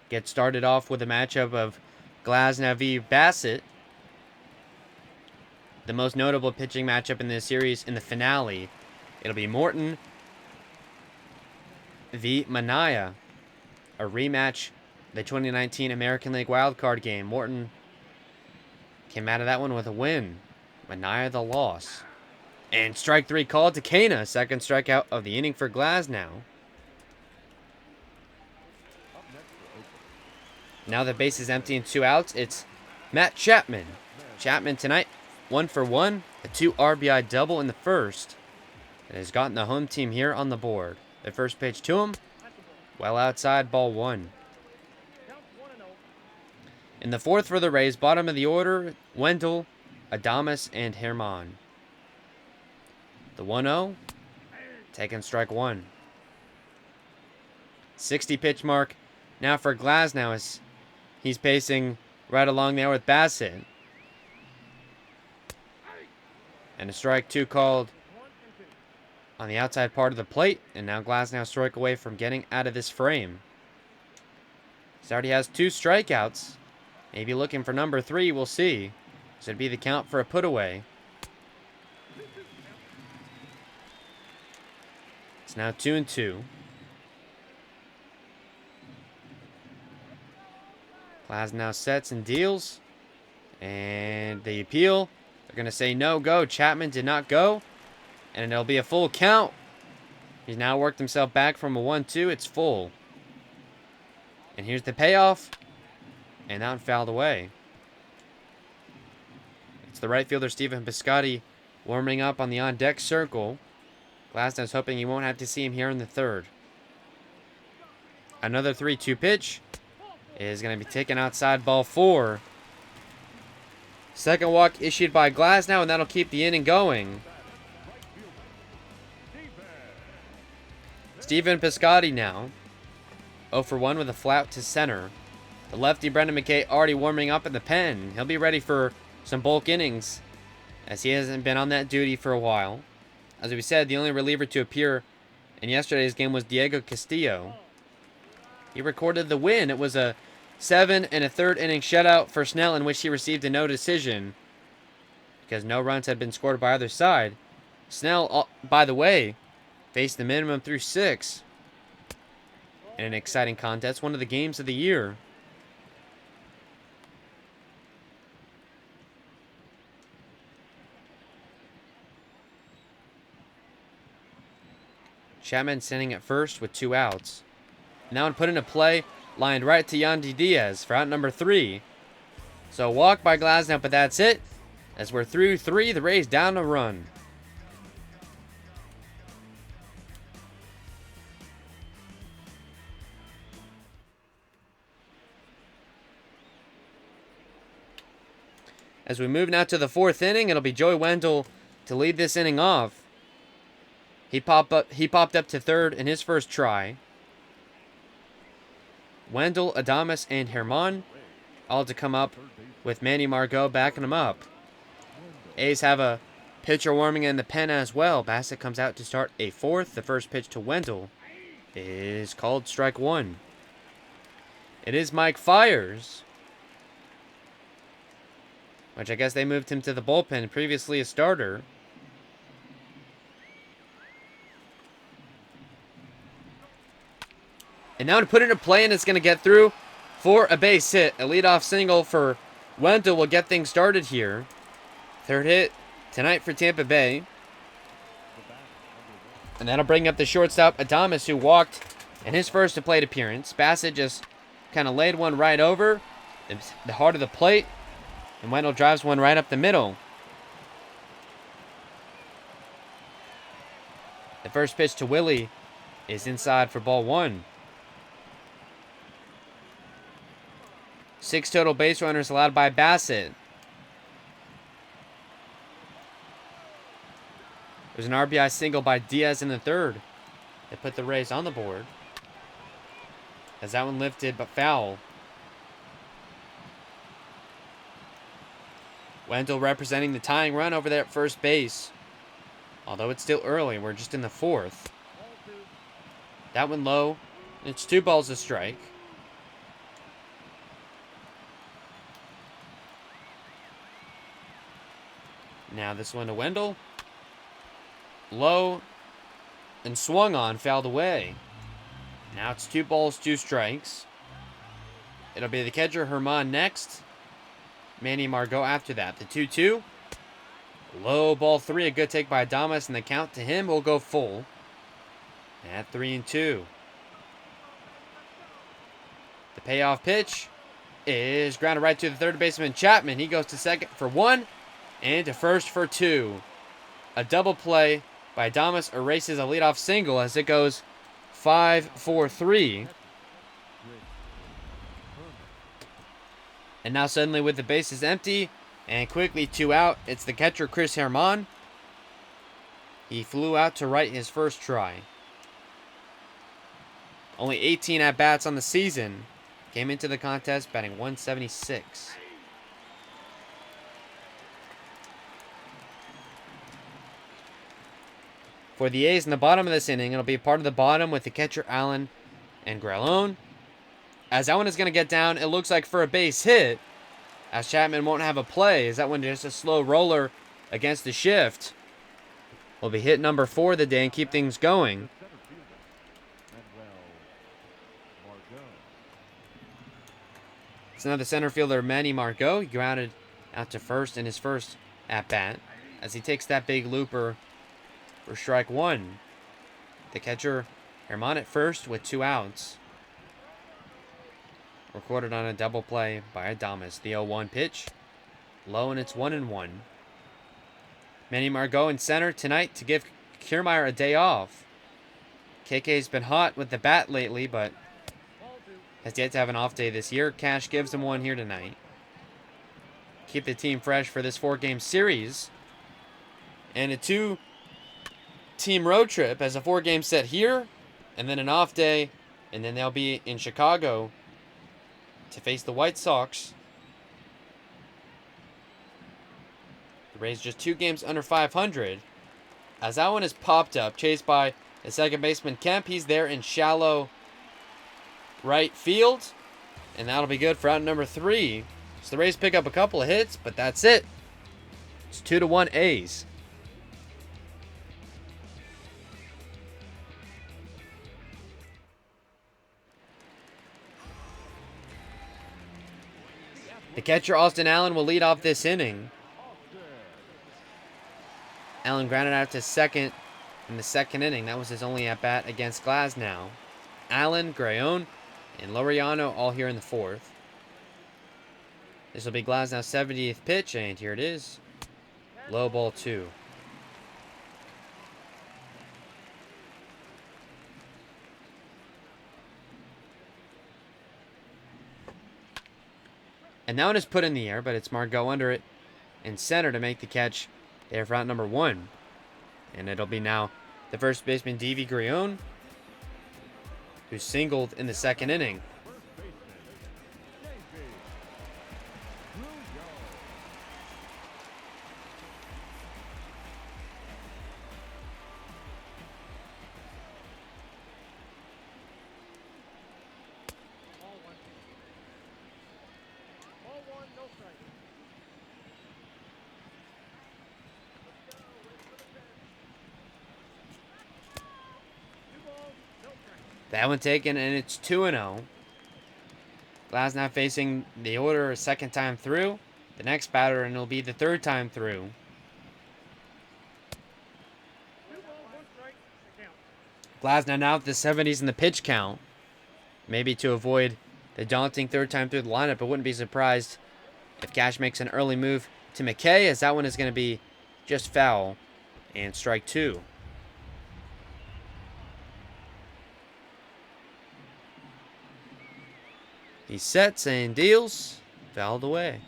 A: Get started off with a matchup of Glasnow v. Bassitt. The most notable pitching matchup in this series in the finale. It'll be Morton v. Manaea. A rematch, the 2019 American League wildcard game. Morton came out of that one with a win. Manaea the loss. And strike 3 called to Kana. Second strikeout of the inning for Glasnow. Now the base is empty and 2 outs. It's Matt Chapman. Chapman tonight, 1 for 1. A 2 RBI double in the first. And has gotten the home team here on the board. The first pitch to him. Well outside, ball 1. In the fourth for the Rays, bottom of the order, Wendell, Adames, and Herman. The 1-0, taking strike 1. 60 pitch mark now for Glasnow as he's pacing right along there with Bassitt. And a strike 2 called on the outside part of the plate. And now Glasnow strike away from getting out of this frame. He already has 2 strikeouts. Maybe looking for number 3, we'll see. This would be the count for a put away. It's now 2-2. Glasnow sets and deals. And the appeal. They're going to say no go. Chapman did not go. And it'll be a full count. He's now worked himself back from a 1-2. It's full. And here's the payoff. And that one fouled away. It's the right fielder, Stephen Piscotty, warming up on the on-deck circle. Glasnow's hoping he won't have to see him here in the third. Another 3-2 pitch is going to be taken outside, ball 4. Second walk issued by Glasnow, and that'll keep the inning going. Stephen Piscotty now 0 for 1 with a flat to center. The lefty Brenda Mckay already warming up in the pen. He'll be ready for some bulk innings as he hasn't been on that duty for a while. As we said, the only reliever to appear in yesterday's game was Diego Castillo. He recorded the win. It was a 7 1/3 inning shutout for Snell in which he received a no decision because no runs had been scored by either side. Snell, by the way, faced the minimum through 6 in an exciting contest, one of the games of the year. Chapman sitting at first with 2 outs. Now one put into play, lined right to Yandi Diaz for out number 3. So a walk by Glasnow, but that's it. As we're through 3, the Rays down a run. As we move now to the 4th inning, it'll be Joey Wendell to lead this inning off. He popped up to third in his first try. Wendell, Adames, and Herman all to come up with Manuel Margo backing him up. A's have a pitcher warming in the pen as well. Bassitt comes out to start a 4th. The first pitch to Wendell is called strike 1. It is Mike Fiers, which I guess they moved him to the bullpen, previously a starter. And now to put into play, and it's going to get through for a base hit. A leadoff single for Wendell will get things started here. 3rd hit tonight for Tampa Bay. And that'll bring up the shortstop, Adames, who walked in his first plate appearance. Bassitt just kind of laid one right over the heart of the plate. And Wendell drives one right up the middle. The first pitch to Willie is inside for ball 1. 6 total base runners allowed by Bassitt. There's an RBI single by Diaz in the third. They put the Rays on the board. As that one lifted, but foul. Wendell representing the tying run over there at first base. Although it's still early, we're just in the fourth. That one low. It's 2 balls a strike. Now this one to Wendell. Low. And swung on, fouled away. Now it's 2 balls, 2 strikes. It'll be the catcher, Ramon, next. Manuel Margo after that. The 2-2. Low ball 3. A good take by Adames, and the count to him will go full. At 3-2. The payoff pitch is grounded right to the third baseman, Chapman. He goes to second for 1 and to first for 2. A double play by Adames erases a leadoff single as it goes 5-4-3. And now suddenly with the bases empty and quickly 2 out, it's the catcher, Chris Herman. He flew out to right his first try. Only 18 at-bats on the season. Came into the contest batting .176. For the A's in the bottom of this inning, it'll be part of the bottom with the catcher Allen and Grelone. As that one is going to get down, it looks like for a base hit, as Chapman won't have a play. Is that one just a slow roller against the shift? Will be hit number 4 of the day and keep things going. It's another center fielder, Manuel Margo. He grounded out to first in his first at-bat as he takes that big looper for strike 1. The catcher, Herman at first with 2 outs. Recorded on a double play by Adames. The 0-1 pitch. Low, and it's 1-1. Manuel Margo in center tonight to give Kiermaier a day off. KK's been hot with the bat lately, but has yet to have an off day this year. Cash gives him one here tonight. Keep the team fresh for this 4-game series. And a 2-team road trip as a 4-game set here. And then an off day. And then they'll be in Chicago to face the White Sox. The Rays just 2 games under 500. As that one is popped up, chased by the second baseman Kemp. He's there in shallow right field, and that'll be good for out number 3. So the Rays pick up a couple of hits, but that's it. It's 2-1 A's. The catcher, Austin Allen, will lead off this inning. Allen grounded out to second in the second inning. That was his only at-bat against Glasnow. Allen, Grelone, and Laureano all here in the fourth. This will be Glasnow's 70th pitch, and here it is. Low ball 2. And now it is put in the air, but it's Margo under it in center to make the catch there for out number 1. And it'll be now the first baseman, D.V. Grelone, who singled in the second inning. That one taken, and it's 2-0. Glasnow facing the order a second time through. The next batter, and it'll be the third time through. Glasnow now at the 70s in the pitch count. Maybe to avoid the daunting third time through the lineup, but wouldn't be surprised if Cash makes an early move to Mckay, as that one is going to be just foul and strike 2. He sets and deals. Fouled away.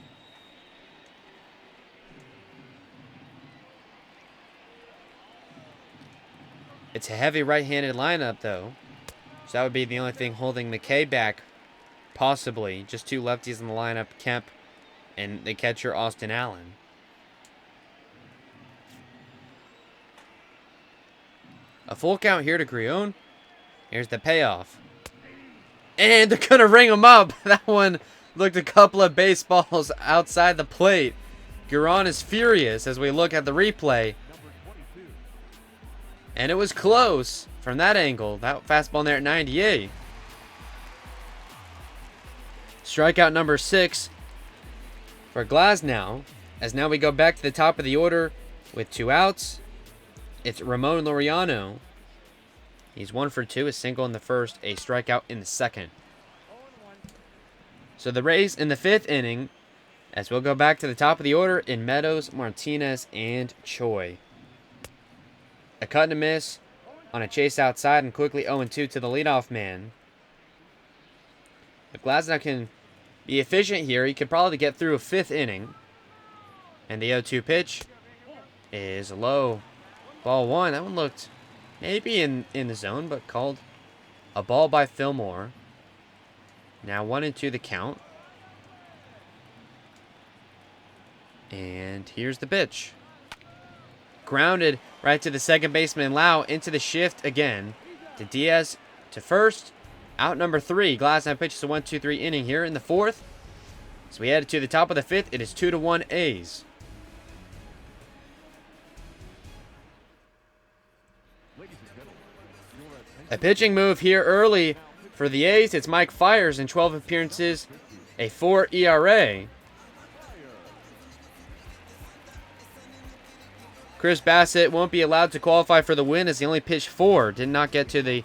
A: It's a heavy right-handed lineup, though. So that would be the only thing holding Mckay back, possibly. Just two lefties in the lineup, Kemp and the catcher, Austin Allen. A full count here to Grion. Here's the payoff. And they're going to ring him up. That one looked a couple of baseballs outside the plate. Grion is furious as we look at the replay. And it was close from that angle. That fastball there at 98. Strikeout number 6 for Glasnow. As now we go back to the top of the order with 2 outs. It's Ramon Laureano. He's 1 for 2, a single in the first, a strikeout in the second. So the Rays in the 5th inning, as we'll go back to the top of the order in Meadows, Martinez, and Choi. A cut and a miss on a chase outside and quickly 0-2 to the leadoff man. If Glasnow can be efficient here, he could probably get through a 5th inning. And the 0-2 pitch is low. Ball 1. That one looked maybe in the zone, but called a ball by Fillmore. Now 1-2 the count. And here's the pitch. Grounded right to the second baseman Lau into the shift again. To Diaz to first. Out number 3. Glasnow pitches a 1-2-3 inning here in the 4th. So we head to the top of the 5th. It is 2-1 A's. A pitching move here early for the A's. It's Mike Fiers in 12 appearances, a 4 ERA. Chris Bassitt won't be allowed to qualify for the win as he only pitched 4. Did not get to the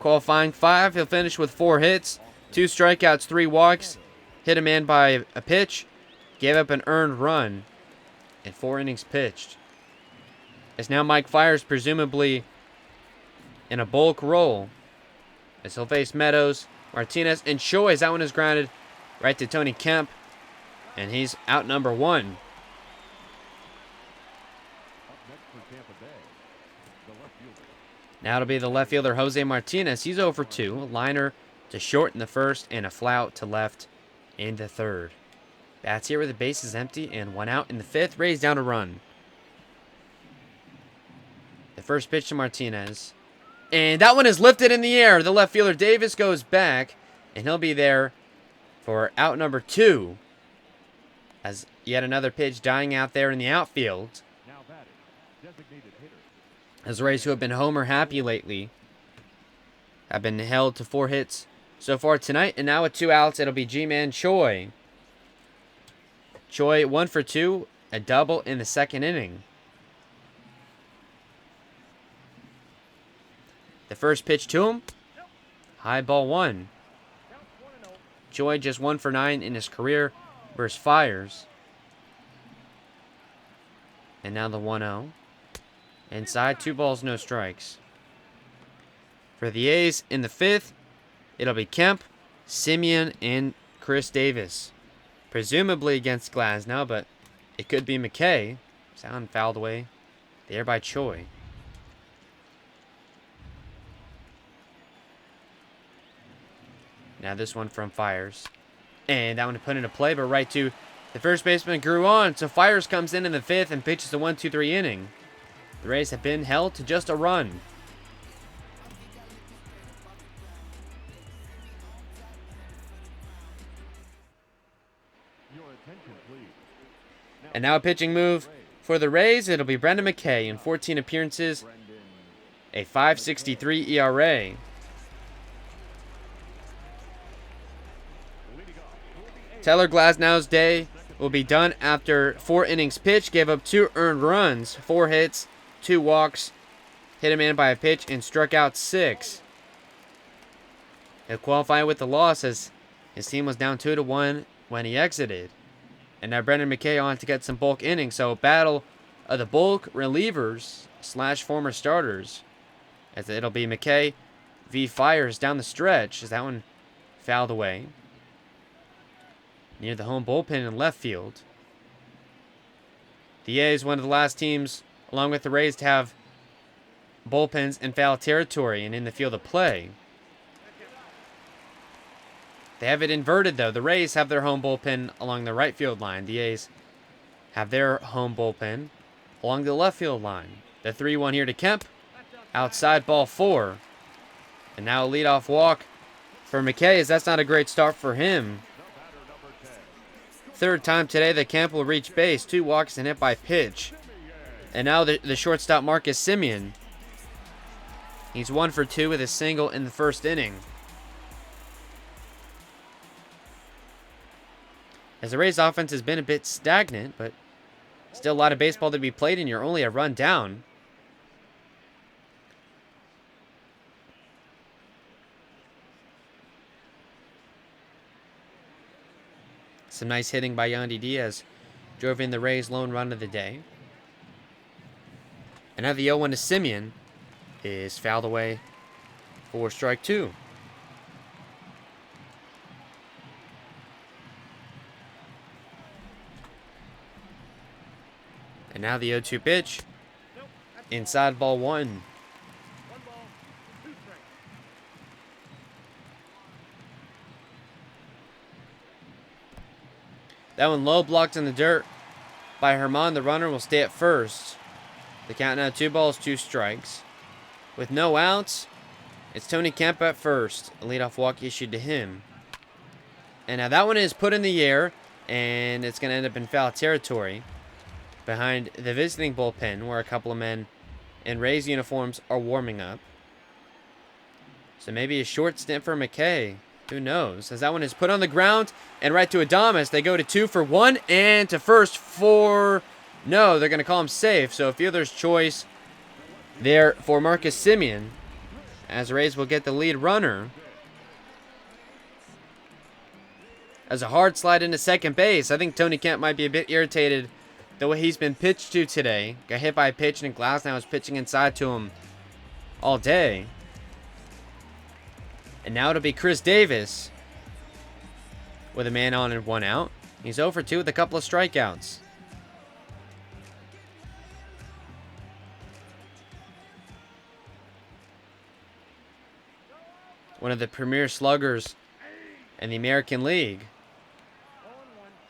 A: qualifying 5. He'll finish with 4 hits, 2 strikeouts, 3 walks. Hit a man by a pitch. Gave up an earned run in 4 innings pitched. As now Mike Fiers presumably in a bulk roll as he'll face Meadows, Martinez, and Choi. That one is grounded right to Tony Kemp, and he's out number 1. Now it'll be the left fielder Jose Martinez. He's 0 for 2. A liner to short in the first and a fly out to left in the third. Bats here with the bases empty and 1 out in the 5th. Rays down a run. The first pitch to Martinez. And that one is lifted in the air. The left fielder Davis goes back, and he'll be there for out number 2. As yet another pitch dying out there in the outfield. As the Rays, who have been homer happy lately, have been held to 4 hits so far tonight. And now with 2 outs, it'll be G-Man Choi. Choi 1 for 2, a double in the 2nd inning. The first pitch to him, high ball 1. Choi just 1 for 9 in his career versus Fiers. And now the 1-0. Inside, 2 balls, no strikes. For the A's in the 5th, it'll be Kemp, Simeon, and Chris Davis. Presumably against Glasnow, but it could be Mckay. Sound fouled away there by Choi. Now this one from Fiers. And that one put into play, but right to the first baseman grew on. So Fiers comes in the 5th and pitches a 1-2-3 inning. The Rays have been held to just a run. And now a pitching move for the Rays. It'll be Brenda Mckay in 14 appearances, a 5.63 ERA. Taylor Glasnow's day will be done after 4 innings pitched. Gave up 2 earned runs, 4 hits, 2 walks, hit a man by a pitch, and struck out 6. He'll qualify with the loss as his team was down 2-1 when he exited. And now Brendan McKay on to get some bulk innings. So a battle of the bulk relievers / former starters. As it'll be McKay v. Fiers down the stretch as that one fouled away. Near the home bullpen in left field. The A's, one of the last teams, along with the Rays, to have bullpens in foul territory and in the field of play. They have it inverted, though. The Rays have their home bullpen along the right field line. The A's have their home bullpen along the left field line. The 3-1 here to Kemp. Outside, ball 4. And now a leadoff walk for McKay, as that's not a great start for him. Third time today that Kemp will reach base. 2 walks and hit by pitch. And now the shortstop, Marcus Semien. He's 1 for 2 with a single in the first inning. As the Rays offense has been a bit stagnant, but still a lot of baseball to be played, and you're only a run down. Some nice hitting by Yandi Diaz drove in the Rays' lone run of the day. And now the 0-1 to Semien is fouled away for strike 2. And now the 0-2 pitch. Inside, ball 1. That one low, blocked in the dirt by Ramon. The runner will stay at first. The count now 2 balls, 2 strikes. With no outs, it's Tony Kemp at first. A leadoff walk issued to him. And now that one is put in the air, and it's going to end up in foul territory behind the visiting bullpen, where a couple of men in Rays uniforms are warming up. So maybe a short stint for McKay. Who knows? As that one is put on the ground and right to Adames. They go to 2 for 1 and to first for... No, they're going to call him safe. So a fielder's choice there for Marcus Semien, as the Rays will get the lead runner. As a hard slide into second base. I think Tony Kemp might be a bit irritated the way he's been pitched to today. Got hit by a pitch, and Glasnow is pitching inside to him all day. And now it'll be Chris Davis with a man on and 1 out. He's 0 for 2 with a couple of strikeouts. One of the premier sluggers in the American League.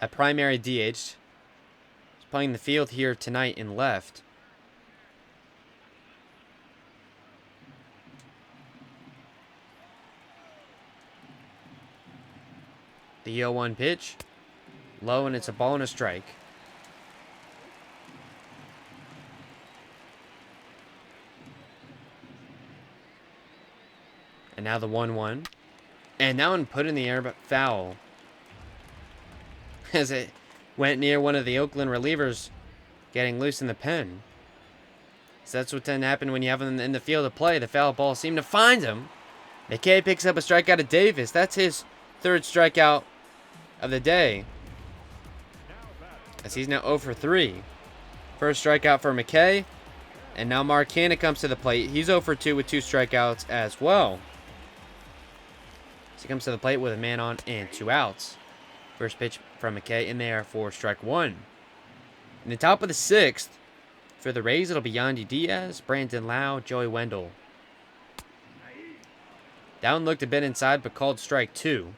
A: A primary DH. He's playing the field here tonight in left. The 0-1 pitch. Low, and it's a ball and a strike. And now the 1-1. And that one put in the air, but foul. As it went near one of the Oakland relievers getting loose in the pen. So that's what tends to happen when you have him in the field of play. The foul ball seemed to find him. McKay picks up a strikeout of Davis. That's his 3rd strikeout of the day, as he's now 0 for 3. First strikeout for McKay. And now Martinez comes to the plate. He's 0 for 2 with 2 strikeouts as well. So he comes to the plate with a man on and 2 outs. First pitch from McKay in there for strike 1. In the top of the 6th, for the Rays, it'll be Yandi Diaz, Brandon Lau, Joey Wendell. Down looked a bit inside, but called strike 2.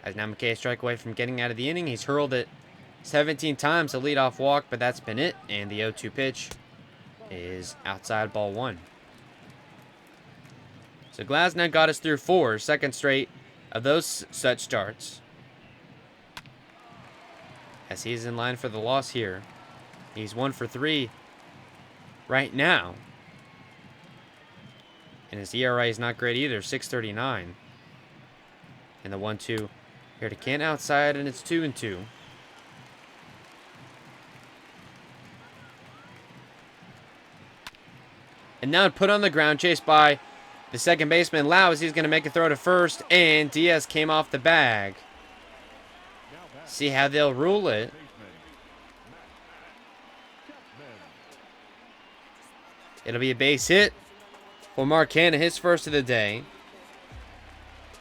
A: As now McKay a strike away from getting out of the inning. He's hurled it 17 times, a leadoff walk, but that's been it. And the 0-2 pitch is outside, ball 1. So Glasnow got us through 4, second straight of those such starts. As he's in line for the loss here. He's 1 for 3 right now. And his ERA is not great either, 6.39. And the 1-2 here to Kent outside, and it's 2-2. And now put on the ground, chased by the second baseman, Lau, as he's going to make a throw to first, and Diaz came off the bag. See how they'll rule it. It'll be a base hit for Martinez, his first of the day.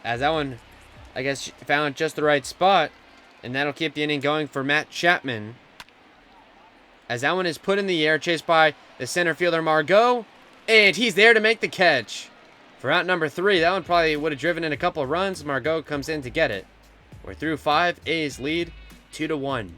A: As that one, I guess, found just the right spot. And that'll keep the inning going for Matt Chapman. As that one is put in the air, chased by the center fielder Margo. And he's there to make the catch. For out number 3, that one probably would have driven in a couple of runs. Margo comes in to get it. We're through 5. A's lead 2-1.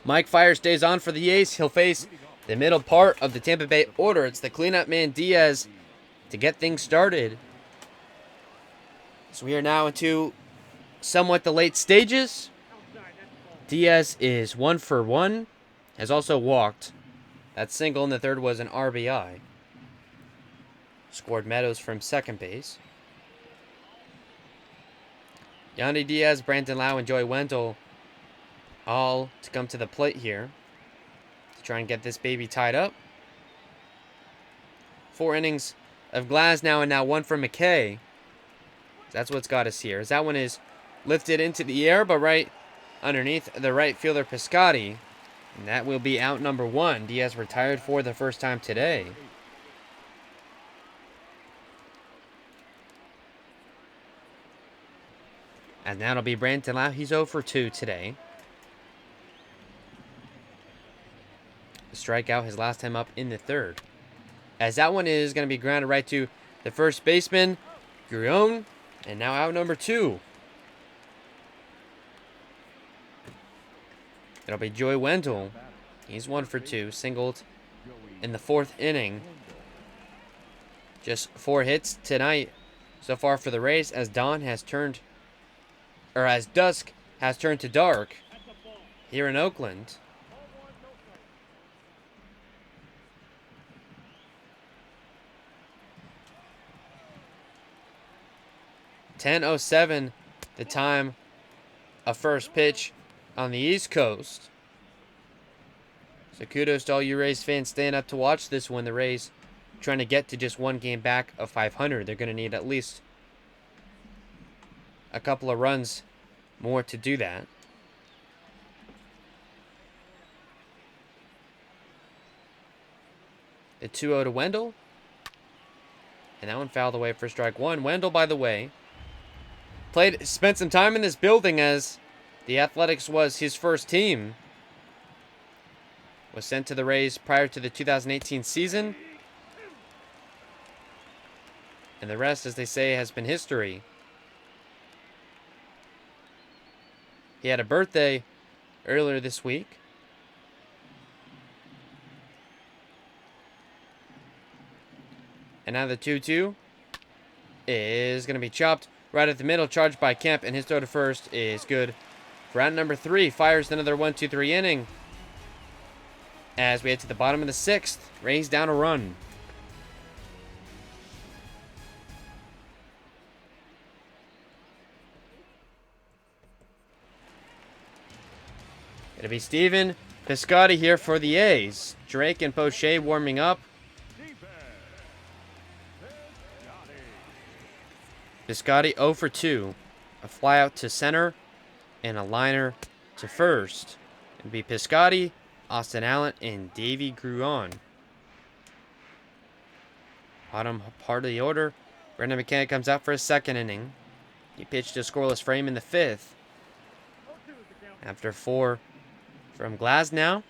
A: Mike Fire stays on for the Yeas. He'll face the middle part of the Tampa Bay order. It's the cleanup man, Diaz, to get things started. So we are now into somewhat the late stages. Diaz is 1 for 1. Has also walked. That single in the third was an RBI. Scored Meadows from second base. Yandi, Diaz, Brandon Lau, and Joey Wendell all to come to the plate here to try and get this baby tied up. 4 innings of Glasnow and now 1 from Mckay. That's what's got us here. As that one is lifted into the air, but right underneath the right fielder Piscotty. And that will be out number 1. Diaz retired for the first time today. And now it'll be Brandon Lau. He's 0 for 2 today. The strikeout his last time up in the third. As that one is going to be grounded right to the first baseman, Guillon. And now out number 2. It'll be Joey Wendell. He's 1 for 2. Singled in the 4th inning. Just 4 hits tonight so far for the Rays as as dusk has turned to dark here in Oakland. .10:07 the time of first pitch on the East Coast. So kudos to all you Rays fans staying up to watch this one. The Rays trying to get to just 1 game back of 500. They're going to need at least a couple of runs more to do that. The 2-0 to Wendell. And that one fouled away for strike 1. Wendell, by the way, spent some time in this building as the Athletics was his first team. Was sent to the Rays prior to the 2018 season. And the rest, as they say, has been history. He had a birthday earlier this week. And now the 2-2 is going to be chopped right at the middle, charged by Kemp, and his throw to first is good. Round number 3 fires another 1-2-3 inning. As we head to the bottom of the 6th, Rays down a run. It'll be Steven Piscotty here for the A's. Drake and Poche warming up. Piscotty 0 for 2. A fly out to center and a liner to first. It'll be Piscotty, Austin Allen, and Davey Gruon. Bottom part of the order. Brenda Mckay comes out for his 2nd inning. He pitched a scoreless frame in the 5th. After 4 from Glasnow.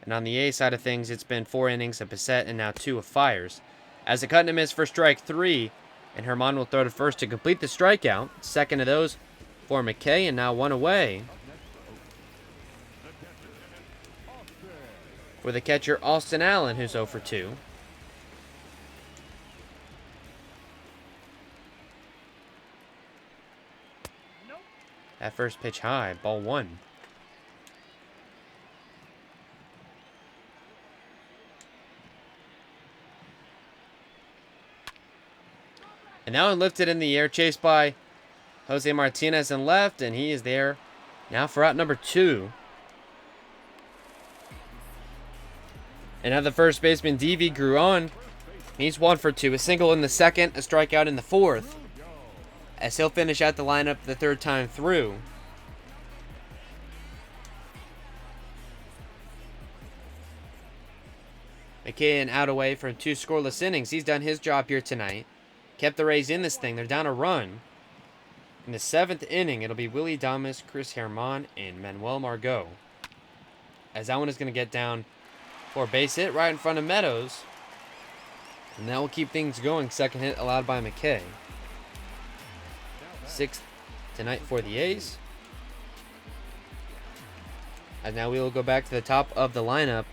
A: And on the A side of things, it's been 4 innings of Bassitt and now 2 of Fires. As a cut and a miss for strike 3. And Herman will throw to first to complete the strikeout. 2nd of those for Mckay, and now 1 away. For the catcher, Austin Allen, who's 0 for 2. That first pitch high, ball 1. And now lifted in the air, chased by Jose Martinez in left, and he is there now for out number 2. And now the first baseman, Davey Gruon. He's 1 for 2. A single in the 2nd, a strikeout in the 4th. As he'll finish out the lineup the 3rd time through. McKayen out away from 2 scoreless innings. He's done his job here tonight. Kept the Rays in this thing. They're down a run. In the 7th inning, it'll be Willie Thomas, Chris Herman, and Manuel Margo. As that one is going to get down for a base hit right in front of Meadows. And that will keep things going. Second hit allowed by Mckay. 6th tonight for the A's. And now we will go back to the top of the lineup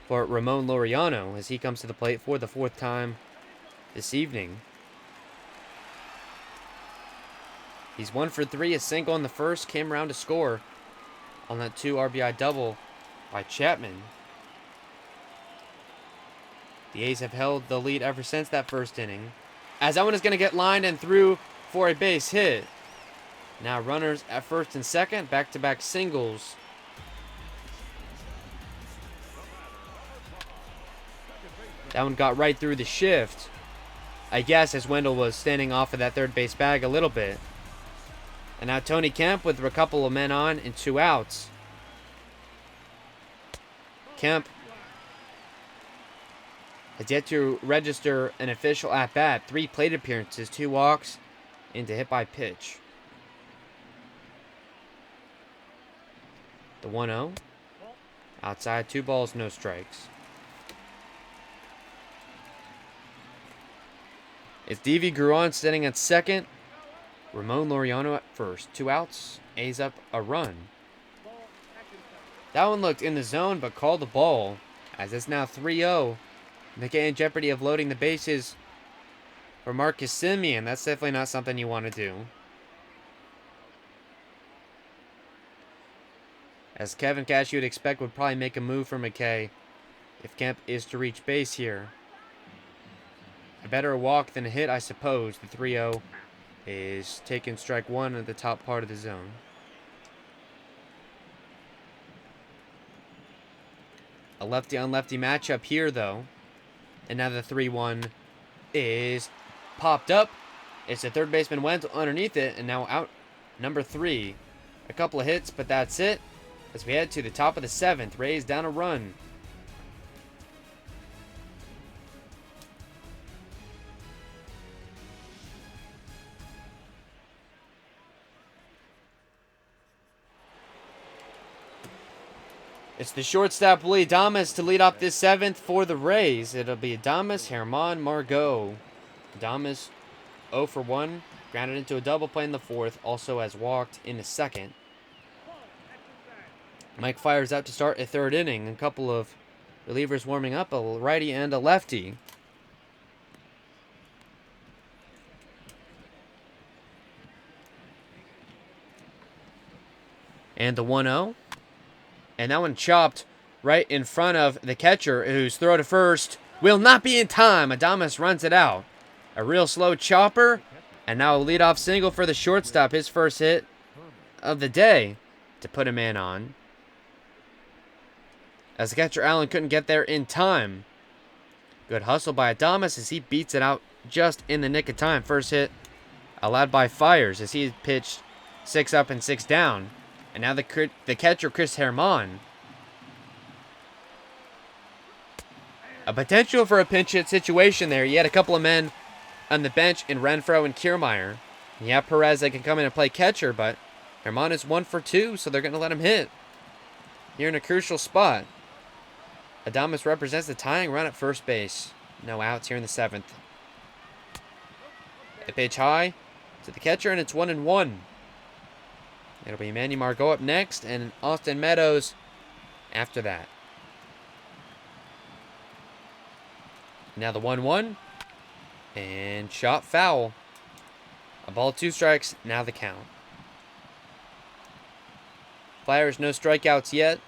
A: for Ramon Laureano as he comes to the plate for the 4th time this evening. He's 1 for 3, a single in the first, came around to score on that 2 RBI double by Chapman. The A's have held the lead ever since that first inning. As that one is going to get lined and through for a base hit. Now runners at first and second, back-to-back singles. That one got right through the shift, I guess, as Wendell was standing off of that third base bag a little bit. And now Tony Kemp with a couple of men on and 2 outs. Kemp has yet to register an official at-bat. 3 plate appearances, 2 walks, and a hit by pitch. The 1-0. Outside, 2 balls, no strikes. It's Davey Gruon sitting at second. Ramon Laureano at first. 2 outs. A's up a run. That one looked in the zone, but called the ball. As it's now 3-0. Mckay in jeopardy of loading the bases for Marcus Semien. That's definitely not something you want to do. As Kevin Cash, you would expect, would probably make a move for Mckay if Kemp is to reach base here. A better walk than a hit, I suppose. The 3-0 is taking strike 1 at the top part of the zone. A lefty-on-lefty matchup here, though. And now the 3-1 is popped up. It's the third baseman Wendell underneath it, and now out number 3. A couple of hits, but that's it. As we head to the top of the 7th, Rays down a run. It's the shortstop Willie Thomas to lead off this 7th for the Rays. It'll be Thomas, Ramon, Margo. Thomas 0 for 1, grounded into a double play in the 4th, also has walked in the 2nd. Mike fires out to start a 3rd inning. A couple of relievers warming up, a righty and a lefty. And the 1-0. And that one chopped right in front of the catcher, whose throw to first will not be in time. Adames runs it out. A real slow chopper. And now a leadoff single for the shortstop. His first hit of the day to put a man on. As the catcher Allen couldn't get there in time. Good hustle by Adames as he beats it out just in the nick of time. First hit allowed by Fires as he pitched 6 up and 6 down. And now the catcher, Chris Herman. A potential for a pinch hit situation there. He had a couple of men on the bench in Renfroe and Kiermaier. Yeah, Perez, they can come in and play catcher, but Herman is 1 for 2, so they're going to let him hit here in a crucial spot. Adames represents the tying run at first base. No outs here in the 7th. A pitch high to the catcher, and it's 1-1. It'll be Manuel Margo up next, and Austin Meadows after that. Now the 1-1. And shot foul. A ball, 2 strikes, now the count. Flyers, no strikeouts yet.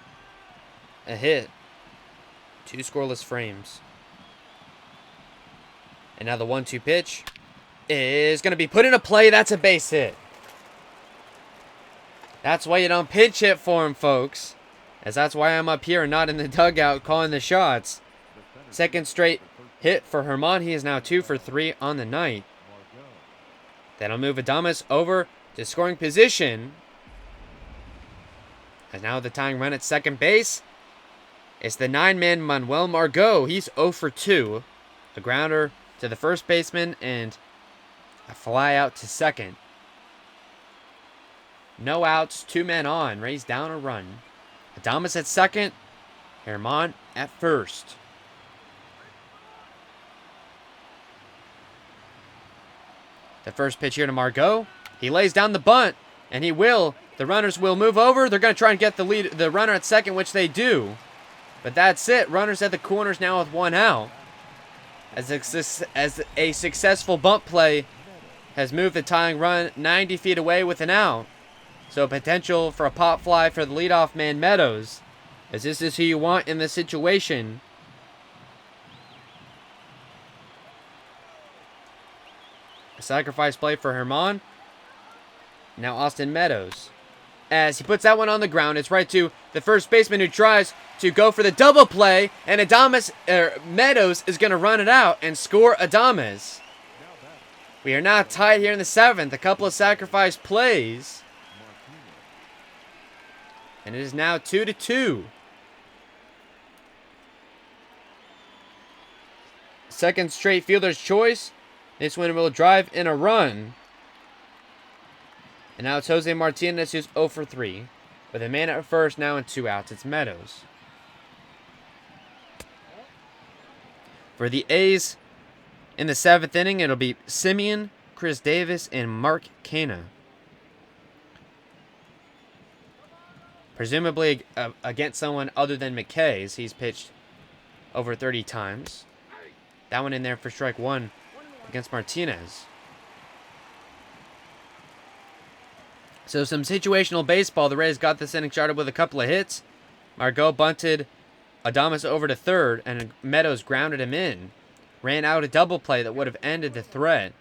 A: A hit. 2 scoreless frames. And now the 1-2 pitch is going to be put into play. That's a base hit. That's why you don't pinch hit for him, folks. As that's why I'm up here and not in the dugout calling the shots. Second straight hit for Herman. He is now 2 for 3 on the night. That'll move Adames over to scoring position. And now the tying run at second base. It's the 9-man Manuel Margo. He's 0 for 2. A grounder to the first baseman and a fly out to second. No outs, 2 men on. Rays down a run. Adames at second. Ramon at first. The first pitch here to Margo. He lays down the bunt, and he will. The runners will move over. They're going to try and get the runner at second, which they do. But that's it. Runners at the corners now with 1 out. As a successful bunt play has moved the tying run 90 feet away with an out. So potential for a pop fly for the leadoff man Meadows. As this is who you want in this situation. A sacrifice play for Ramon. Now Austin Meadows. As he puts that one on the ground, it's right to the first baseman who tries to go for the double play. And Meadows is going to run it out and score Adames. We are now tied here in the 7th. A couple of sacrifice plays. And it is now 2-2. Second straight fielder's choice. This one will drive in a run. And now it's Jose Martinez who's 0 for 3. With a man at first now and 2 outs. It's Meadows. For the A's in the 7th inning, it'll be Semien, Chris Davis, and Mark Canha. Presumably against someone other than Mckay, as he's pitched over 30 times. That one in there for strike 1 against Martinez. So some situational baseball. The Rays got this inning started with a couple of hits. Margo bunted Adames over to third, and Meadows grounded him in. Ran out a double play that would have ended the threat.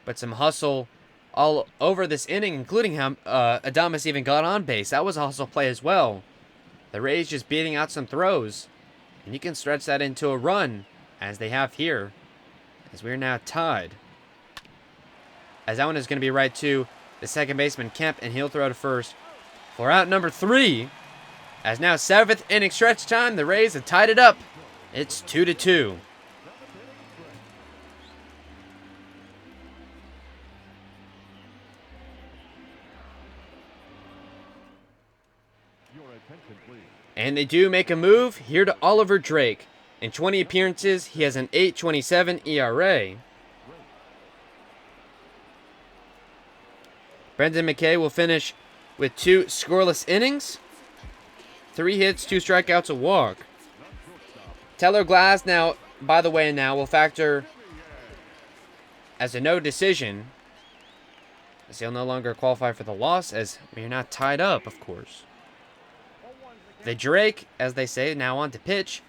A: But some hustle all over this inning, including how Adames even got on base. That was a hustle play as well. The Rays just beating out some throws. And you can stretch that into a run, as they have here, as we're now tied. As that one is going to be right to the second baseman, Kemp, and he'll throw to first for out number 3. As now 7th inning stretch time, the Rays have tied it up. It's 2-2. And they do make a move here to Oliver Drake. In 20 appearances, he has an 8.27 ERA. Brenda Mckay will finish with 2 scoreless innings, 3 hits, 2 strikeouts, a walk. Taylor Glass now, by the way, will factor as a no decision, as he'll no longer qualify for the loss, as we are not tied up, of course. The Drake, as they say, now on to pitch.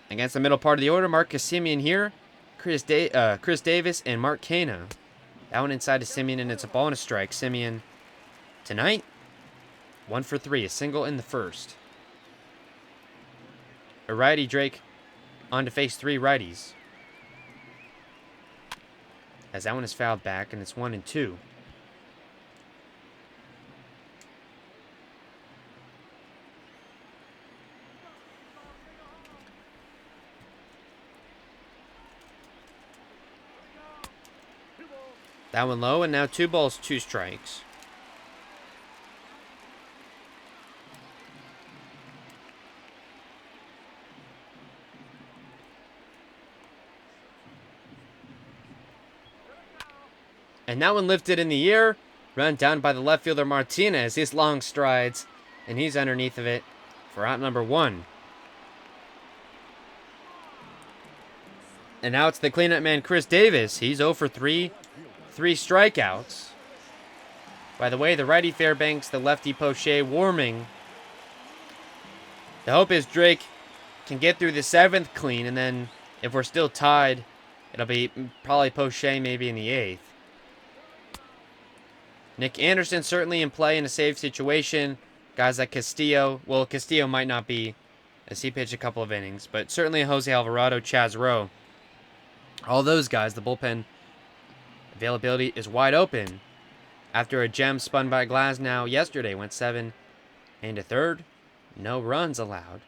A: Against the middle part of the order, Marcus Semien here, Chris Davis, and Mark Canha. That one inside to Semien, and it's a ball and a strike. Semien tonight, 1 for 3, a single in the first. A righty, Drake on to face 3 righties. As that one is fouled back, and it's 1-2. That one low, and now 2 balls, 2 strikes. And that one lifted in the air, run down by the left fielder Martinez. His long strides, and he's underneath of it for out number 1. And now it's the cleanup man Chris Davis. He's 0 for 3. 3 strikeouts. By the way, the righty Fairbanks, the lefty Poche warming. The hope is Drake can get through the 7th clean, and then if we're still tied, it'll be probably Poche maybe in the 8th. Nick Anderson certainly in play in a save situation. Guys like Castillo. Well, Castillo might not be, as he pitched a couple of innings, but certainly Jose Alvarado, Chaz Rowe. All those guys, the bullpen availability is wide open. After a gem spun by Glasnow yesterday, went 7 and a third. No runs allowed.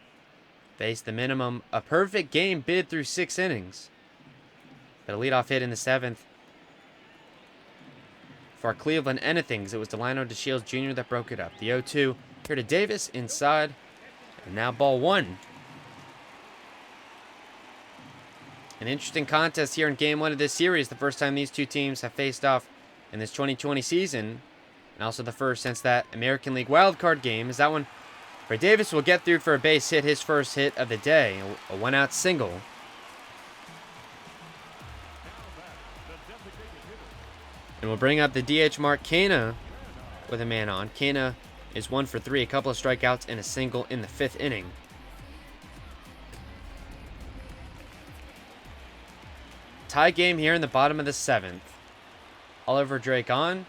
A: Faced the minimum, a perfect game bid through 6 innings. But a leadoff hit in the 7th for our Cleveland Anythings. It was Delino DeShields Jr. that broke it up. The 0-2 here to Davis inside. And now ball one. An interesting contest here in game one of this series. The first time these two teams have faced off in this 2020 season. And also the first since that American League wildcard game. Is that one where Davis will get through for a base hit, his first hit of the day. A one-out single. And we'll bring up the DH Mark Canha with a man on. Canha is 1 for 3, a couple of strikeouts and a single in the 5th inning. Tie game here in the bottom of the 7th. Oliver Drake on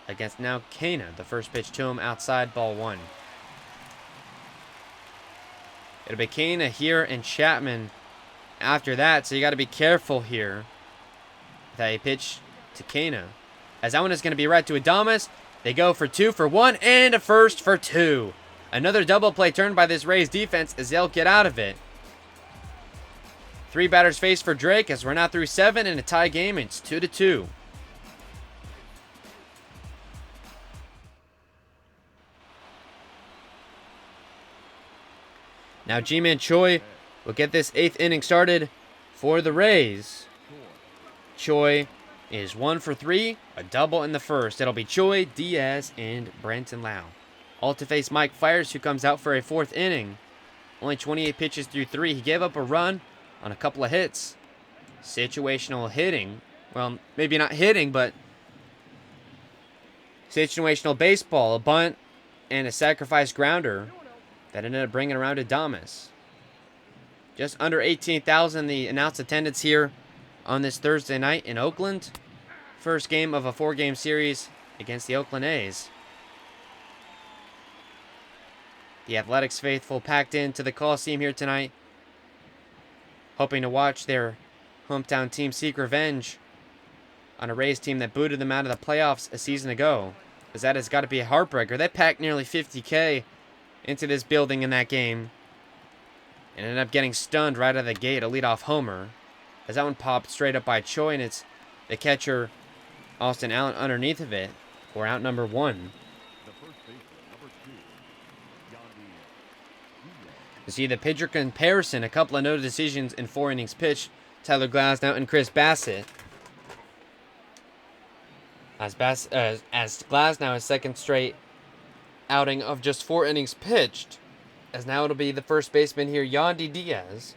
A: against now Canha. The first pitch to him outside, ball one. It'll be Canha here and Chapman after that, so you got to be careful here that a pitch to Canha. As that one is going to be right to Adames. They go for 2 for 1 and a first for 2. Another double play turned by this Rays defense as they'll get out of it. 3 batters faced for Drake as we're now through 7 in a tie game. It's 2-2. Now G-Man Choi will get this 8th inning started for the Rays. Choi is 1 for 3, a double in the first. It'll be Choi, Diaz, and Branton Lau. All to face Mike Fiers, who comes out for a 4th inning. Only 28 pitches through 3. He gave up a run on a couple of hits. Situational hitting. Well, maybe not hitting, but situational baseball. A bunt and a sacrifice grounder that ended up bringing around Adames. Just under 18,000 the announced attendance here on this Thursday night in Oakland. First game of a 4-game series against the Oakland A's. The Athletics faithful packed into the Coliseum here tonight, hoping to watch their hometown team seek revenge on a Rays team that booted them out of the playoffs a season ago. Because that has got to be a heartbreaker. They packed nearly 50K into this building in that game and ended up getting stunned right out of the gate, a leadoff homer. As that one popped straight up by Choi, and it's the catcher, Austin Allen, underneath of it. We're out number 1. You see the pitcher comparison, a couple of no decisions in 4 innings pitched. Tyler Glasnow and Chris Bassitt. As Glasnow is second straight outing of just 4 innings pitched. As now it'll be the first baseman here, Yandi Diaz.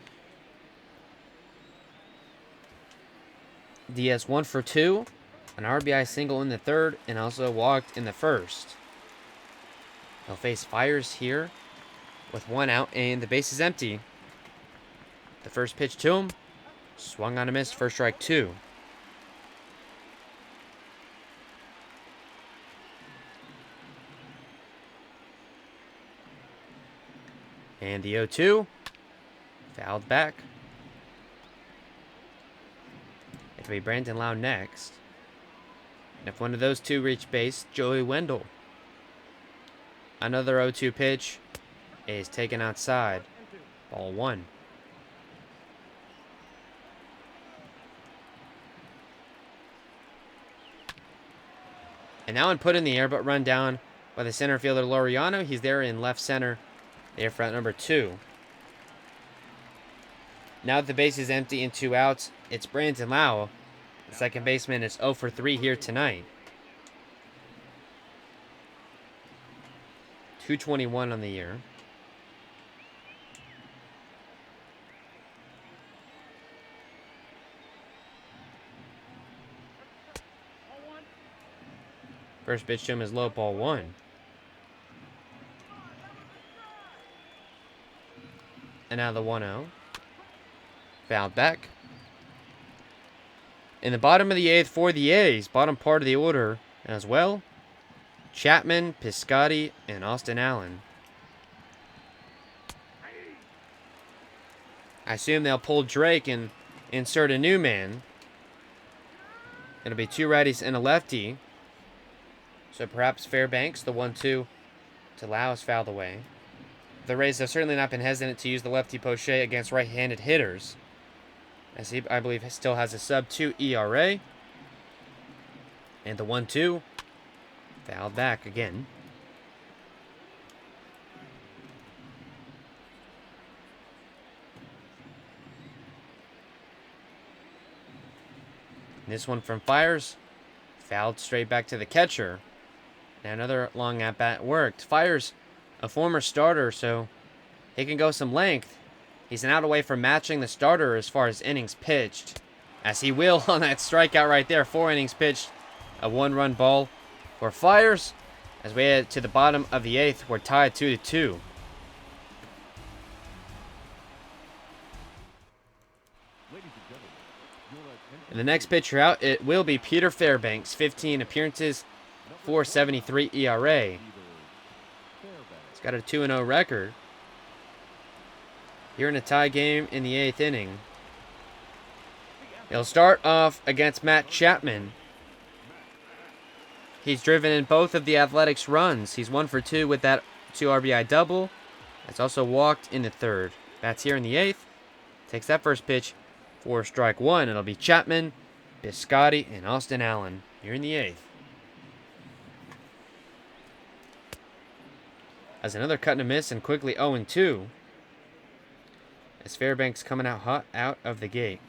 A: Diaz 1 for 2, an RBI single in the 3rd, and also walked in the 1st. He'll face Fiers here with 1 out, and the base is empty. The first pitch to him, swung on a miss, first strike 2. And the 0-2, fouled back. It'll be Branton Lau next. And if one of those two reach base, Joey Wendell. Another 0-2 pitch is taken outside. Ball 1. And that one put in the air, but run down by the center fielder Laureano. He's there in left center, there for out number 2. Now that the base is empty and 2 outs, it's Branton Lau. The second baseman is 0 for 3 here tonight. 221 on the year. First pitch to him is low, ball 1. And now the 1-0. Fouled back. In the bottom of the 8th for the A's, bottom part of the order as well, Chapman, Piscotty, and Austin Allen. I assume they'll pull Drake and insert a new man. It'll be 2 righties and a lefty. So perhaps Fairbanks, the 1-2 to Lau, is fouled away. The Rays have certainly not been hesitant to use the lefty poche against right-handed hitters, as he, I believe, still has a sub-2 ERA. And the 1-2. Fouled back again. This one from Fires. Fouled straight back to the catcher. Now another long at-bat worked. Fires, a former starter, so he can go some length. He's an out away from matching the starter as far as innings pitched. As he will on that strikeout right there. 4 innings pitched. A 1-run ball for Fires. As we head to the bottom of the 8th, we're tied 2-2. And the next pitcher out, it will be Peter Fairbanks. 15 appearances, 4.73 ERA. He's got a 2-0 record. Here in a tie game in the 8th inning. He'll start off against Matt Chapman. He's driven in both of the Athletics' runs. He's 1 for 2 with that 2 RBI double. Has also walked in the 3rd. Bats here in the 8th. Takes that first pitch for strike 1. It'll be Chapman, Piscotty, and Austin Allen here in the 8th. As another cut and a miss and quickly 0-2. As Fairbanks coming out hot out of the gate.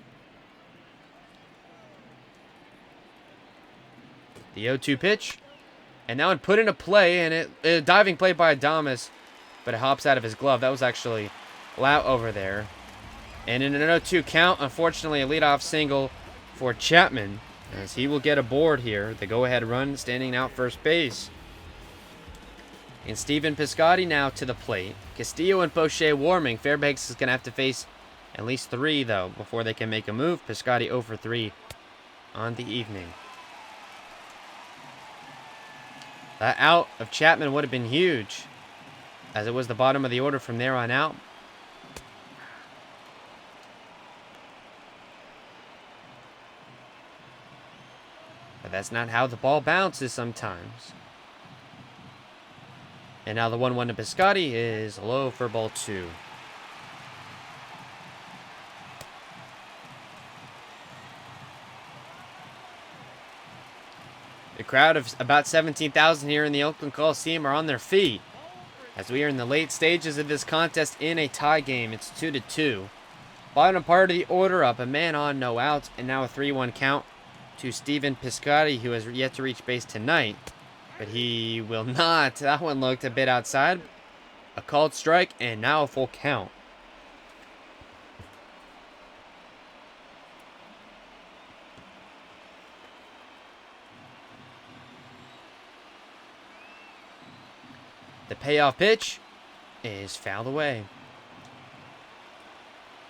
A: The 0-2 pitch. And that one put into play, and a diving play by Adames, but it hops out of his glove. That was actually Lau over there. And in an 0-2 count, unfortunately, a leadoff single for Chapman, as he will get aboard here. The go-ahead run standing out first base. And Stephen Piscotty now to the plate. Castillo and Poche warming. Fairbanks is going to have to face at least 3, though, before they can make a move. Piscotty 0 for 3 on the evening. That out of Chapman would have been huge, as it was the bottom of the order from there on out. But that's not how the ball bounces sometimes. And now the 1-1 to Piscotty is low for ball 2. The crowd of about 17,000 here in the Oakland Coliseum are on their feet, as we are in the late stages of this contest in a tie game. It's 2-2. Bottom part of the order up, a man on, no outs, and now a 3-1 count to Stephen Piscotty, who has yet to reach base tonight. But he will not. That one looked a bit outside. A called strike, and now a full count. The payoff pitch is fouled away.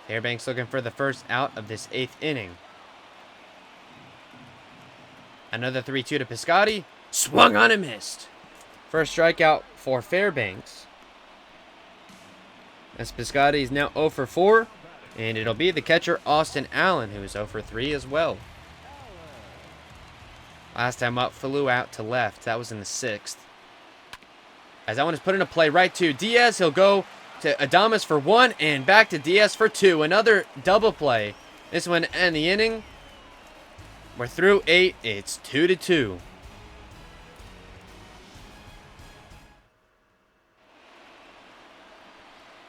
A: Fairbanks looking for the first out of this 8th inning. Another 3-2 to Piscotty. Swung on and missed. First strikeout for Fairbanks. As Piscotty is now 0 for 4. And it'll be the catcher Austin Allen, who is 0 for 3 as well. Last time up, flew out to left. That was in the 6th. As that one is put into play right to Diaz. He'll go to Adames for 1 and back to Diaz for 2. Another double play. This one and the inning. We're through 8. It's 2-2.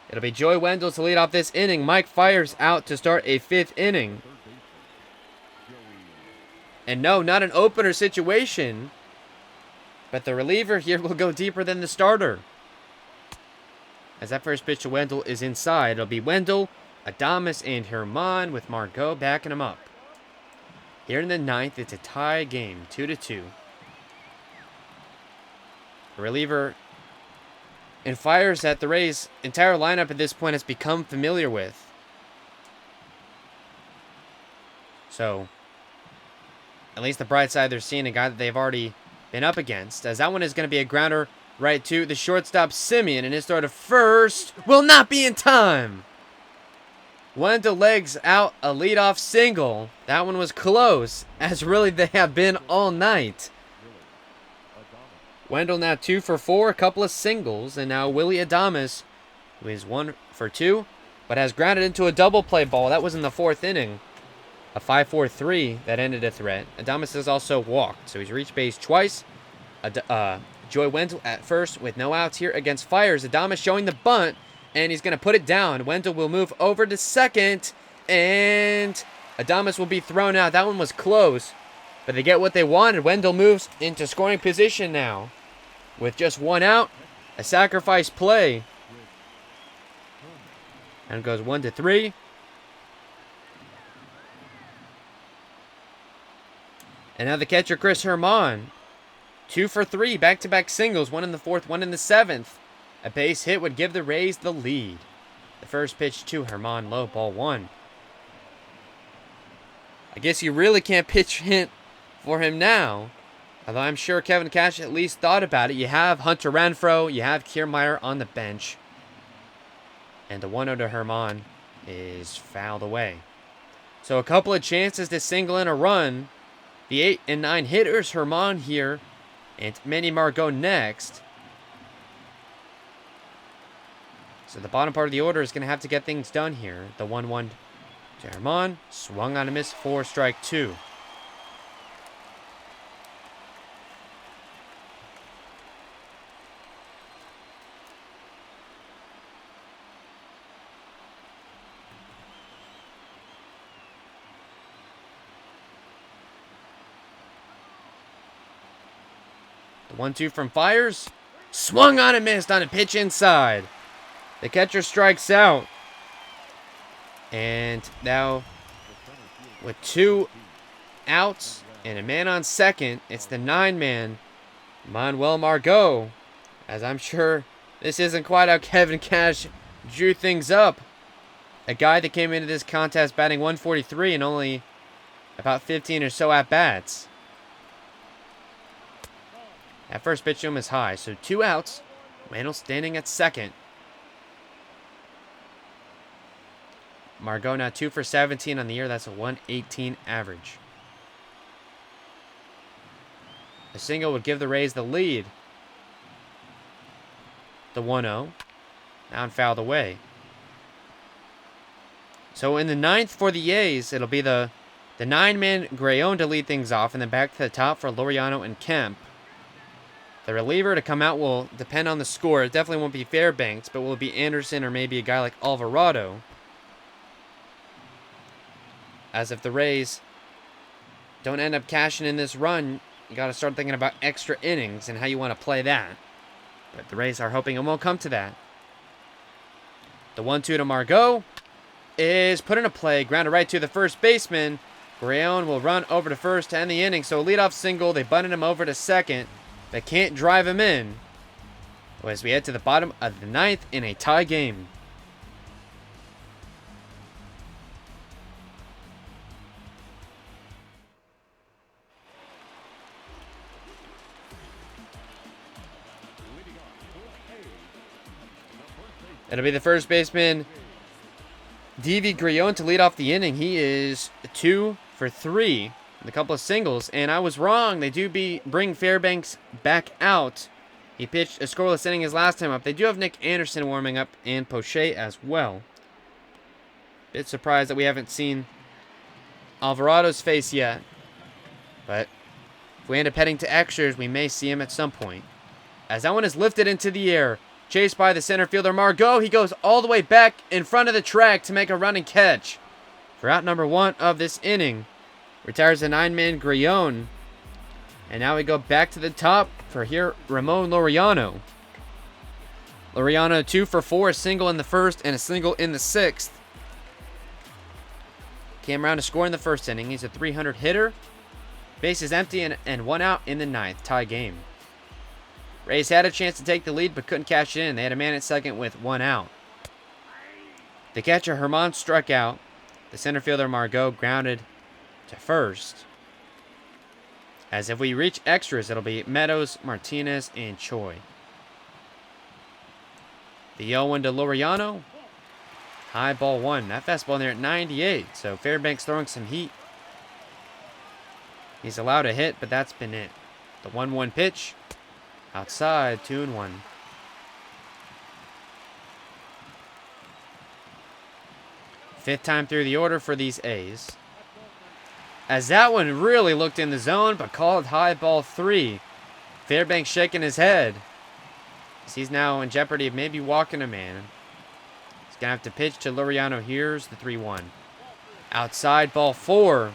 A: It'll be Joey Wendell to lead off this inning. Mike Fires out to start a 5th inning. And no, not an opener situation. But the reliever here will go deeper than the starter. As that first pitch to Wendell is inside, it'll be Wendell, Adames, and Ramon with Margo backing him up. Here in the 9th, it's a tie game, 2-2. The reliever and Fires that the Rays' entire lineup at this point has become familiar with. So, at least the bright side, they're seeing a guy that they've already been up against, as that one is going to be a grounder right to the shortstop Simeon, and his throw to first will not be in time. Wendell legs out a leadoff single. That one was close, as really they have been all night. Wendell now 2 for 4, a couple of singles, and now Willie Adames, who is 1 for 2, but has grounded into a double play ball. That was in the 4th inning. a 5-4-3 that ended a threat. Adames has also walked, so he's reached base twice. Joey Wendell at first with no outs here against Fires. Adames showing the bunt, and he's going to put it down. Wendell will move over to second, and Adames will be thrown out. That one was close, but they get what they wanted. Wendell moves into scoring position now with just one out. A sacrifice play. And goes 1-3. And now the catcher, Chris Herman. 2 for 3, back-to-back singles, one in the fourth, one in the seventh. A base hit would give the Rays the lead. The first pitch to Herman, low, ball 1. I guess you really can't pitch hint for him now. Although I'm sure Kevin Cash at least thought about it. You have Hunter Renfroe, you have Kiermaier on the bench. And the 1-0 to Herman is fouled away. So a couple of chances to single in a run. The 8 and 9 hitters, Herman here, and Manuel Margo next. So the bottom part of the order is going to have to get things done here. The 1-1 to Herman, swung on a miss for strike 2. The 1-2 from Fires. Swung on and missed on a pitch inside. The catcher strikes out. And now, with 2 outs and a man on second, it's the 9-man, Manuel Margo. As I'm sure this isn't quite how Kevin Cash drew things up. A guy that came into this contest batting 143 and only about 15 or so at-bats. That first pitch to him is high, so 2 outs. Manuel standing at second. Margo now 2 for 17 on the year. That's a 118 average. A single would give the Rays the lead. The 1-0. Now fouled away. So in the 9th for the Yeas, it'll be the 9-man Grayon to lead things off, and then back to the top for Laureano and Kemp. The reliever to come out will depend on the score. It definitely won't be Fairbanks, but will it be Anderson or maybe a guy like Alvarado? As if the Rays don't end up cashing in this run, you got to start thinking about extra innings and how you want to play that. But the Rays are hoping it won't come to that. The 1-2 to Margo is put into play. Grounded right to the first baseman. Grayon will run over to first to end the inning. So a leadoff single. They bunted him over to second. They can't drive him in. As we head to the bottom of the 9th in a tie game. It'll be the first baseman, D.V. Grayon, to lead off the inning. He is 2 for 3 with a couple of singles. And I was wrong. They do bring Fairbanks back out. He pitched a scoreless inning his last time up. They do have Nick Anderson warming up and Poche as well. Bit surprised that we haven't seen Alvarado's face yet. But if we end up heading to extras, we may see him at some point. As that one is lifted into the air. Chased by the center fielder, Margo. He goes all the way back in front of the track to make a running catch. For out number 1 of this inning. Retires the 9-man Grayon. And now we go back to the top for here, Ramon Laureano. Laureano 2 for 4, a single in the first and a single in the 6th. Came around to score in the first inning. He's a 300 hitter. Base is empty and 1 out in the 9th. Tie game. Rays had a chance to take the lead, but couldn't cash it in. They had a man at second with 1 out. The catcher, Herman, struck out. The center fielder, Margo, grounded to first. As if we reach extras, it'll be Meadows, Martinez, and Choi. The 0-1 to Laureano. High ball 1. That fastball there at 98. So Fairbanks throwing some heat. He's allowed a hit, but that's been it. The 1-1 pitch. Outside, 2-1. Fifth time through the order for these A's. as that one really looked in the zone, but called high, ball 3. Fairbanks shaking his head. He's now in jeopardy of maybe walking a man. He's going to have to pitch to Laureano. Here's the 3-1. Outside, ball 4.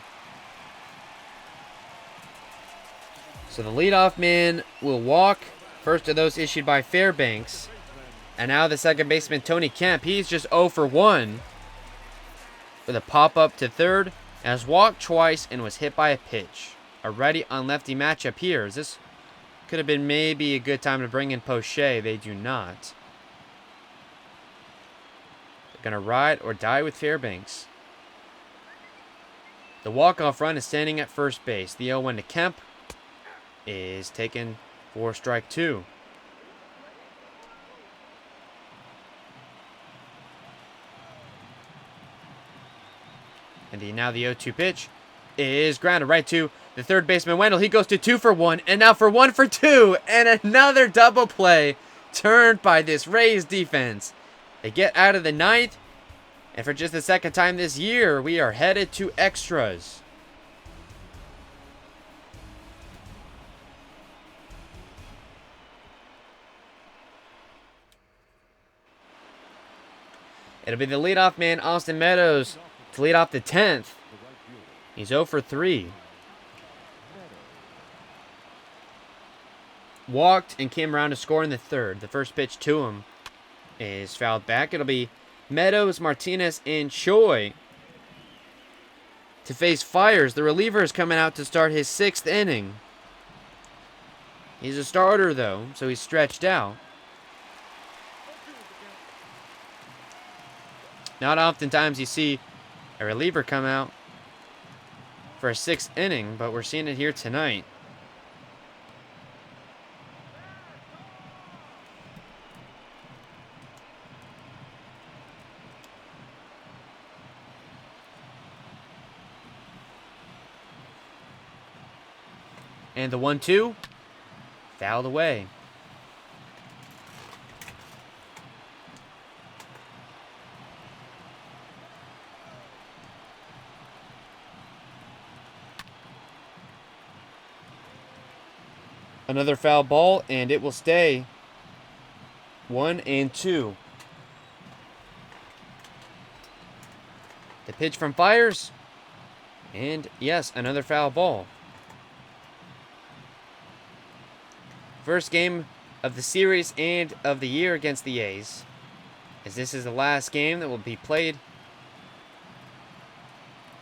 A: So the leadoff man will walk. First of those issued by Fairbanks. And now the second baseman, Tony Kemp. He's just 0 for 1. With a pop-up to third. Has walked twice and was hit by a pitch. A righty on lefty matchup here. This could have been maybe a good time to bring in Poche. They do not. They're going to ride or die with Fairbanks. The walk-off run is standing at first base. The 0-1 to Kemp is taken for strike 2. And now the 0-2 pitch is grounded right to the third baseman, Wendell. He goes to 2 for 1, and now for 1 for 2, and another double play turned by this Rays defense. They get out of the ninth, and for just the second time this year, we are headed to extras. It'll be the leadoff man, Austin Meadows, to lead off the 10th. He's 0 for 3. Walked and came around to score in the third. The first pitch to him is fouled back. It'll be Meadows, Martinez, and Choi to face Fires. The reliever is coming out to start his 6th inning. He's a starter, though, so he's stretched out. Not oftentimes you see a reliever come out for a 6th inning, but we're seeing it here tonight. And the 1-2 fouled away. Another foul ball, and it will stay 1-2. The pitch from Fires, and yes, another foul ball. First game of the series and of the year against the Yeas, as this is the last game that will be played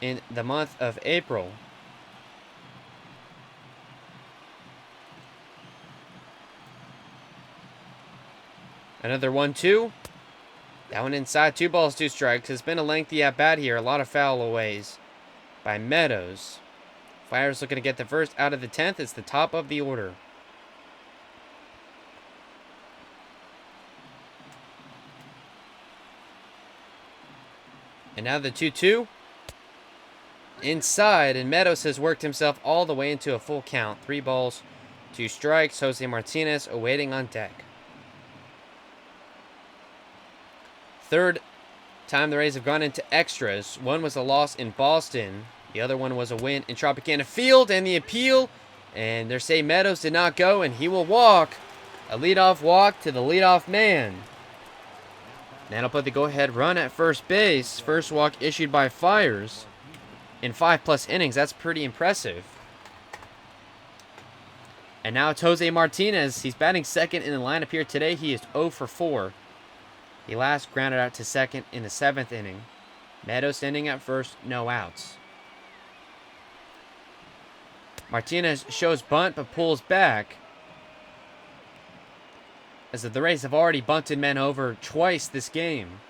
A: in the month of April. Another 1-2. That one inside. 2 balls, 2 strikes. It's been a lengthy at-bat here. A lot of foul aways by Meadows. Fires looking to get the first out of the 10th. It's the top of the order. And now the 2-2. Inside, and Meadows has worked himself all the way into a full count. 3 balls, 2 strikes. Jose Martinez awaiting on deck. Third time the Rays have gone into extras. One was a loss in Boston. The other one was a win in Tropicana Field, and the appeal. And they're saying Meadows did not go, and he will walk. A leadoff walk to the leadoff man. That'll put the go-ahead run at first base. First walk issued by Fires in 5+ innings. That's pretty impressive. And now it's Jose Martinez. He's batting second in the lineup here today. He is 0 for 4. He last grounded out to second in the 7th inning. Meadows standing at first, no outs. Martinez shows bunt but pulls back, as the Rays have already bunted men over twice this game.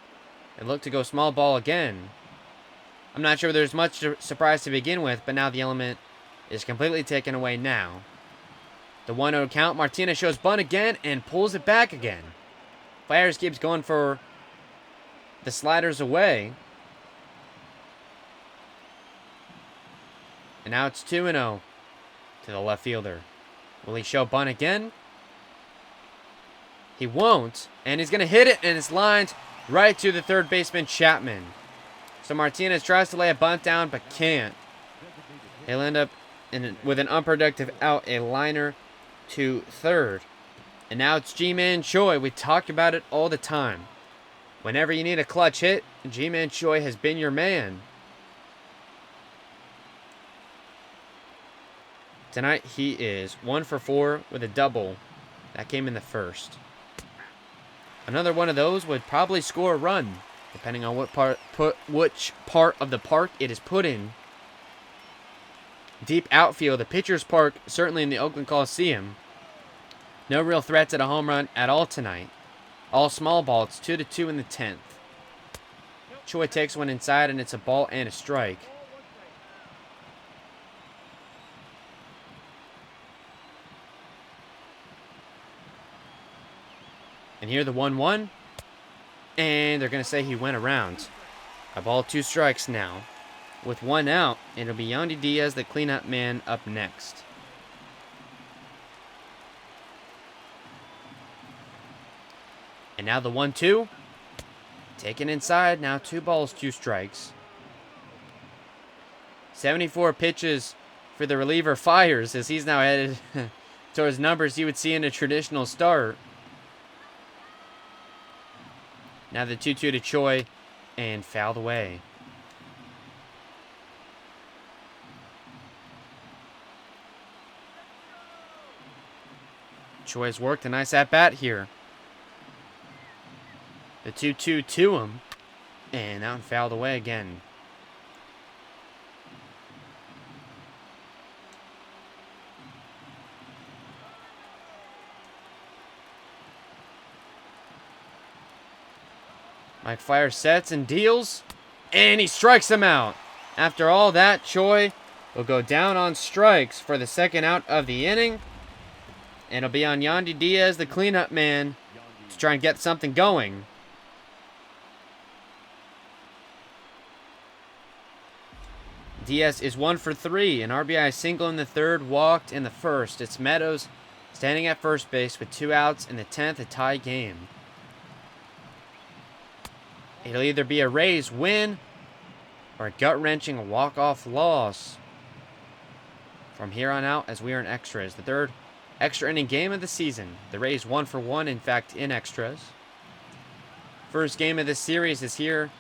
A: They look to go small ball again. I'm not sure there's much surprise to begin with, but now the element is completely taken away now. The 1-0 count. Martinez shows bunt again and pulls it back again. Fires keeps going for the sliders away. And now it's 2-0 to the left fielder. Will he show bunt again? He won't. And he's going to hit it, and it's lined right to the third baseman, Chapman. So Martinez tries to lay a bunt down, but can't. He'll end up with an unproductive out, a liner to third. And now it's G-Man Choi. We talk about it all the time. Whenever you need a clutch hit, G-Man Choi has been your man. Tonight he is 1 for 4 with a double. That came in the first. Another one of those would probably score a run, depending on which part of the park it is put in. Deep outfield, the pitcher's park, certainly in the Oakland Coliseum. No real threats at a home run at all tonight. All small ball. It's 2-2 in the 10th. Choi takes one inside, and it's a ball and a strike. And here the 1-1. And they're going to say he went around. A ball, 2 strikes now. With 1 out, it'll be Yandi Diaz, the cleanup man, up next. And now the 1-2. Taken inside. Now 2 balls, 2 strikes. 74 pitches for the reliever fires as he's now headed towards numbers you would see in a traditional start. Now the 2-2 to Choi and fouled away. Choi's worked a nice at-bat here. The 2-2 to him. And that one fouled away again. Mike Fire sets and deals. And he strikes him out. After all that, Choi will go down on strikes for the second out of the inning. And it'll be on Yandi Diaz, the cleanup man, to try and get something going. Diaz is 1 for 3. An RBI single in the third, walked in the first. It's Meadows standing at first base with 2 outs in the 10th, a tie game. It'll either be a Rays win or a gut-wrenching walk-off loss from here on out as we are in extras. The third extra inning game of the season. The Rays 1 for 1, in fact, in extras. First game of this series is here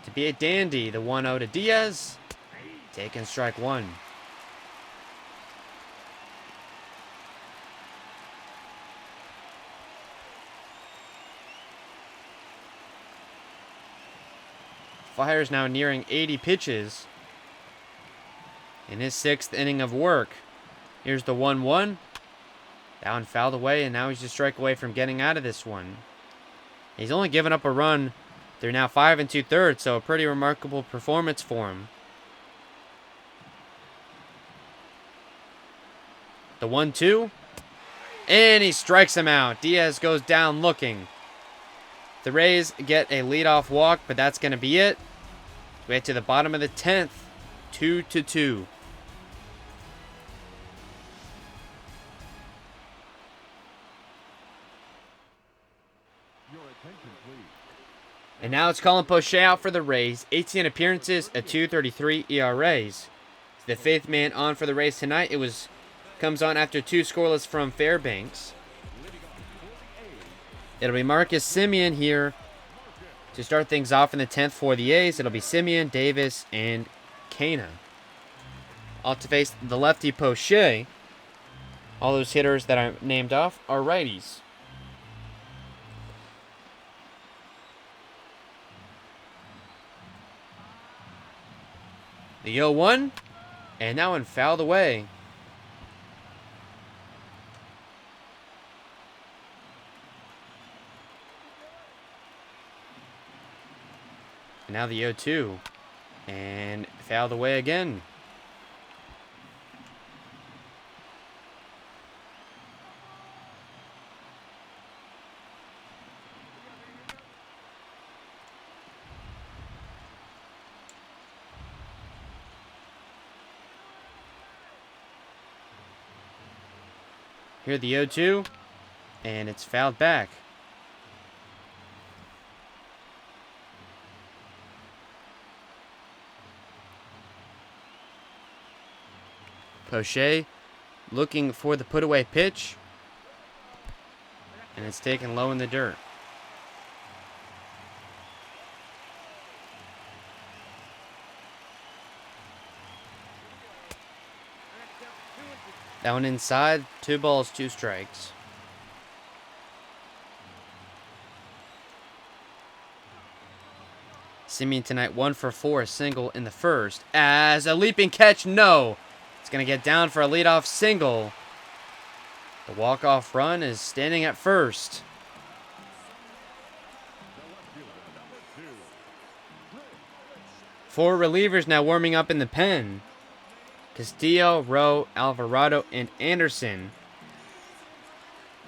A: to be a dandy. The 1-0 to Diaz. Taking strike 1. Fire's now nearing 80 pitches in his 6th inning of work. Here's the 1-1. That one fouled away, and now he's just a strike away from getting out of this one. He's only given up a run through now 5 2/3, so a pretty remarkable performance for him. The 1-2. And he strikes him out. Diaz goes down looking. The Rays get a leadoff walk, but that's going to be it. We get to the bottom of the 10th. 2-2. And now it's Colin Poche out for the Rays. 18 appearances, a 2.33 ERAs. The 5th man on for the Rays tonight. Comes on after 2 scoreless from Fairbanks. It'll be Marcus Semien here to start things off in the 10th for the A's. It'll be Semien, Davis, and Cana. Off to face the lefty Poche. All those hitters that I named off are righties. The 0-1, and that one fouled away. And now the 0-2, and fouled away again. Here the 0-2, and it's fouled back. Poche looking for the put-away pitch. And it's taken low in the dirt. That one inside. 2 balls, 2 strikes. Semien tonight 1 for 4, a single in the first. As a leaping catch, no. It's going to get down for a leadoff single. The walk-off run is standing at first. Four relievers now warming up in the pen. Castillo, Rowe, Alvarado, and Anderson.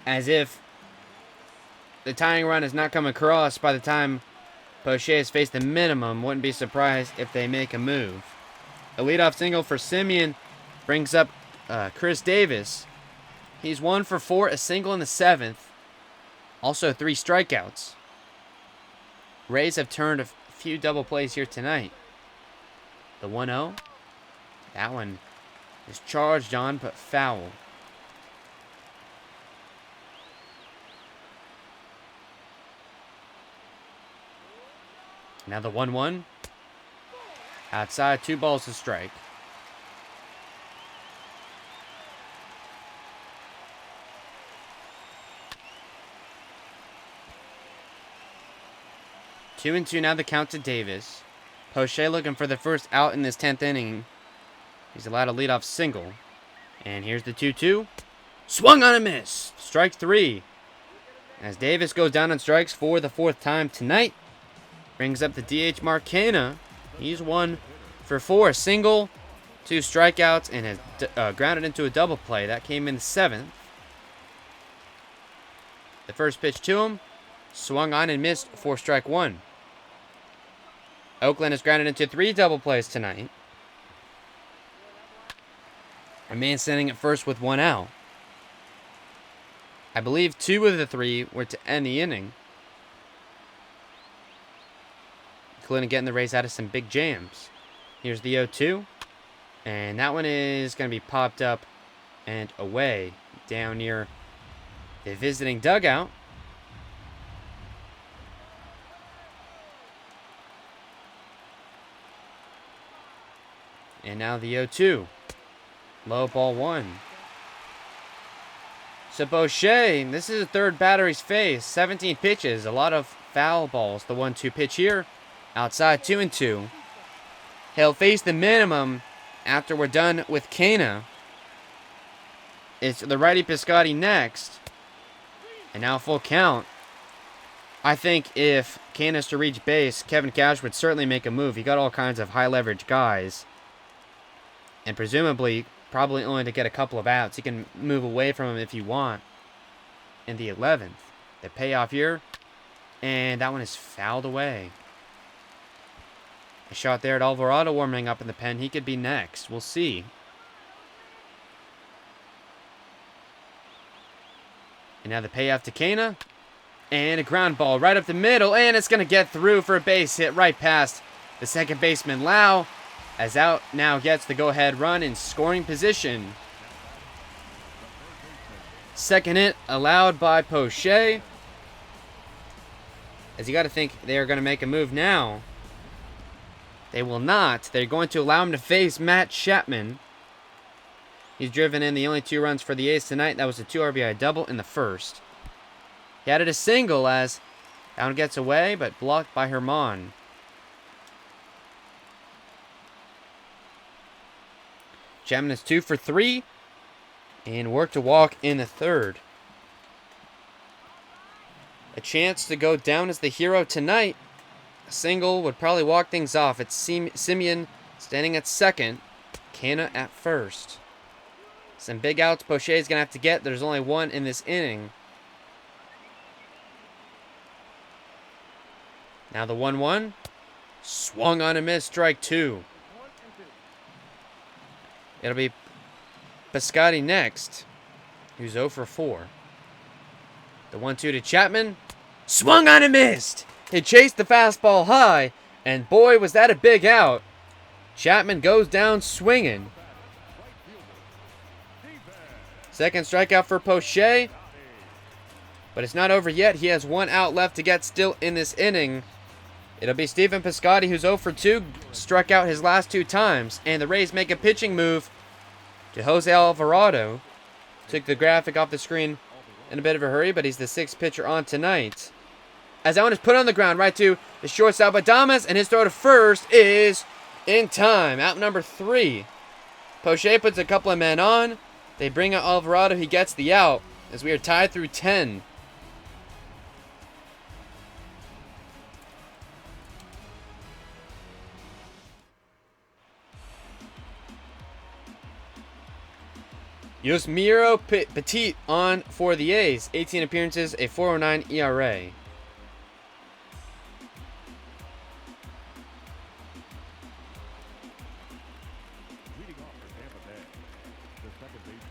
A: As if the tying run has not come across by the time Poche has faced the minimum. Wouldn't be surprised if they make a move. A leadoff single for Semien brings up Chris Davis. He's 1 for 4, a single in the 7th. Also 3 strikeouts. Rays have turned a few double plays here tonight. The 1-0. That one is charged on, but foul. Now the 1-1. Outside, 2 balls to strike. Two and two now the count to Davis. Poche looking for the first out in this 10th inning. He's allowed a leadoff single. And here's the 2-2. Swung on a miss. Strike 3. As Davis goes down on strikes for the 4th time tonight. Brings up the DH Marquena. He's 1 for 4. A single, 2 strikeouts, and has grounded into a double play. That came in the 7th. The first pitch to him. Swung on and missed for strike 1. Oakland has grounded into 3 double plays tonight. A man standing at first with 1 out. I believe 2 of the 3 were to end the inning, including getting the Rays out of some big jams. Here's the 0-2. And that one is going to be popped up and away down near the visiting dugout. And now the 0-2. Low ball 1. So Poche, this is the 3rd batter he's faced. 17 pitches, a lot of foul balls. The 1-2 pitch here. Outside 2-2. He'll face the minimum after we're done with Kana. It's the righty Piscotty next. And now full count. I think if Kana's to reach base, Kevin Cash would certainly make a move. He got all kinds of high leverage guys. And presumably, probably only to get a couple of outs. You can move away from him if you want. In the 11th. The payoff here. And that one is fouled away. A shot there at Alvarado warming up in the pen. He could be next. We'll see. And now the payoff to Kana. And a ground ball right up the middle. And it's going to get through for a base hit right past the second baseman, Lau. As out now gets the go-ahead run in scoring position. Second hit allowed by Poche. As you got to think they are going to make a move now. They will not. They're going to allow him to face Matt Chapman. He's driven in the only 2 runs for the A's tonight. That was a 2 RBI double in the first. He added a single as down gets away, but blocked by Ramon. Chapman is 2 for 3 and worked to walk in the 3rd. A chance to go down as the hero tonight. A single would probably walk things off. It's Semien standing at second. Kana at first. Some big outs Poche is going to have to get. There's only 1 in this inning. Now the 1-1. Swung on a miss. Strike 2. It'll be Piscotty next, who's 0 for 4. The 1-2 to Chapman. Swung on and missed. He chased the fastball high, and boy, was that a big out. Chapman goes down swinging. Second strikeout for Poche. But it's not over yet. He has 1 out left to get still in this inning. It'll be Stephen Piscotty, who's 0 for 2, struck out his last 2 times. And the Rays make a pitching move to Jose Alvarado. Took the graphic off the screen in a bit of a hurry, but he's the 6th pitcher on tonight. As that one is put on the ground, right to the shortstop, Adames, and his throw to first is in time. Out number 3. Poche puts a couple of men on. They bring out Alvarado. He gets the out as we are tied through 10. Yusmeiro Petit on for the A's. 18 appearances, a 4.09 ERA.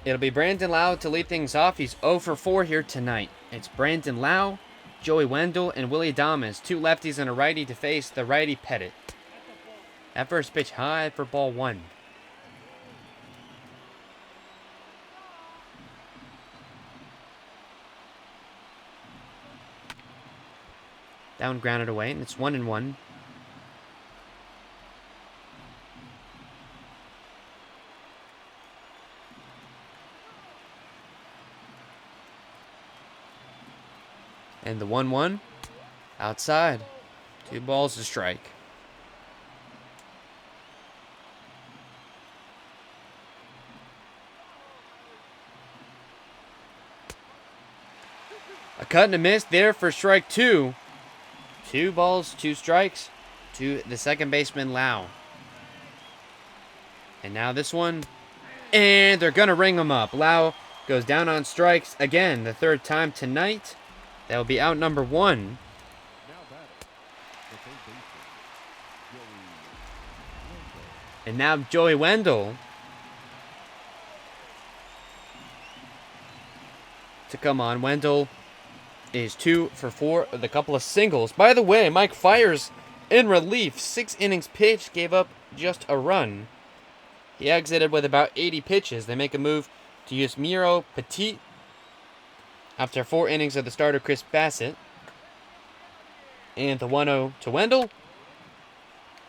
A: It'll be Brandon Lau to lead things off. He's 0 for 4 here tonight. It's Brandon Lau, Joey Wendell, and Willie Thomas. 2 lefties and a righty to face the righty Pettit. That first pitch high for ball 1. Down, grounded away, and it's 1-1. And the 1-1 outside. 2 balls to strike. A cut and a miss there for strike 2. 2 balls, 2 strikes to the second baseman, Lau. And now this one. And they're going to ring him up. Lau goes down on strikes again, the 3rd time tonight. That will be out number 1. And now Joey Wendell to come on. Wendell is 2 for 4 with a couple of singles. By the way, Mike Fiers in relief. 6 innings pitched, gave up just a run. He exited with about 80 pitches. They make a move to Yusmeiro Petit after 4 innings of the starter Chris Bassitt. And the 1-0 to Wendell.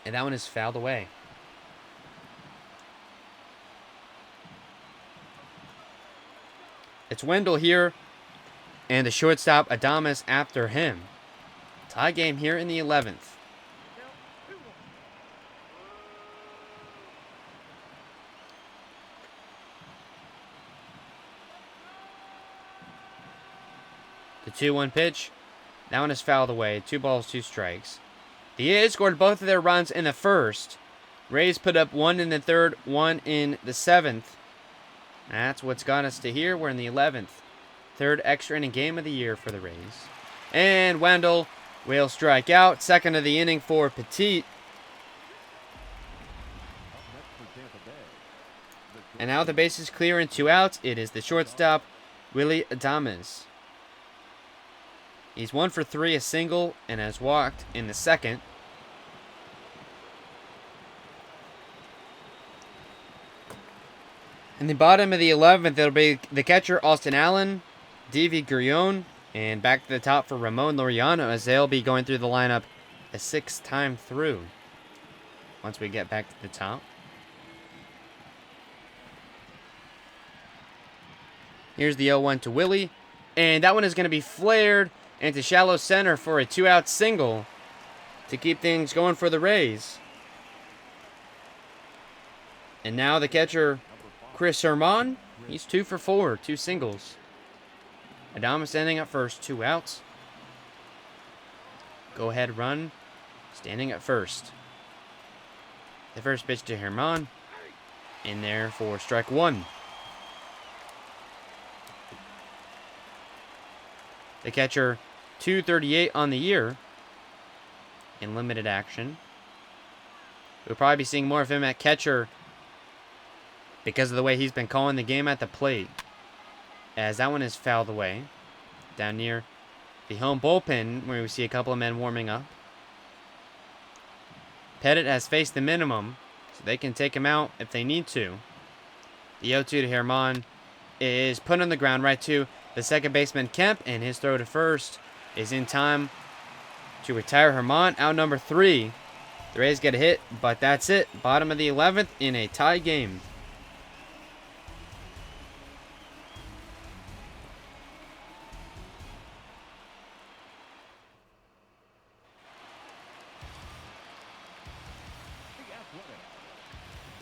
A: And that one is fouled away. It's Wendell here. And the shortstop, Adames, after him. Tie game here in the 11th. The 2-1 pitch. That one is fouled away. 2 balls, 2 strikes. The Yeas scored both of their runs in the 1st. Rays put up 1 in the 3rd, 1 in the 7th. That's what's got us to here. We're in the 11th. 3rd extra inning game of the year for the Rays. And Wendell will strike out. 2nd of the inning for Petit. And now the base is clear and 2 outs. It is the shortstop, Willie Thomas. He's 1 for 3, a single, and has walked in the 2nd. In the bottom of the 11th, it'll be the catcher, Austin Allen, Davy Guerrillon, and back to the top for Ramon Laureano as they'll be going through the lineup a 6th time through once we get back to the top. Here's the 0-1 to Willie, and that one is going to be flared into shallow center for a 2-out single to keep things going for the Rays. And now the catcher, Chris Herman, he's 2 for 4, 2 singles. Adames standing at first, 2 outs. Go ahead run, standing at first. The first pitch to Herman, in there for strike 1. The catcher, 238 on the year in limited action. We'll probably be seeing more of him at catcher because of the way he's been calling the game at the plate. As that one is fouled away. Down near the home bullpen where we see a couple of men warming up. Pettit has faced the minimum, so they can take him out if they need to. The 0-2 to Herman is put on the ground right to the second baseman Kemp, and his throw to first is in time to retire Ramon, out number 3. The Rays get a hit, but that's it. Bottom of the 11th in a tie game.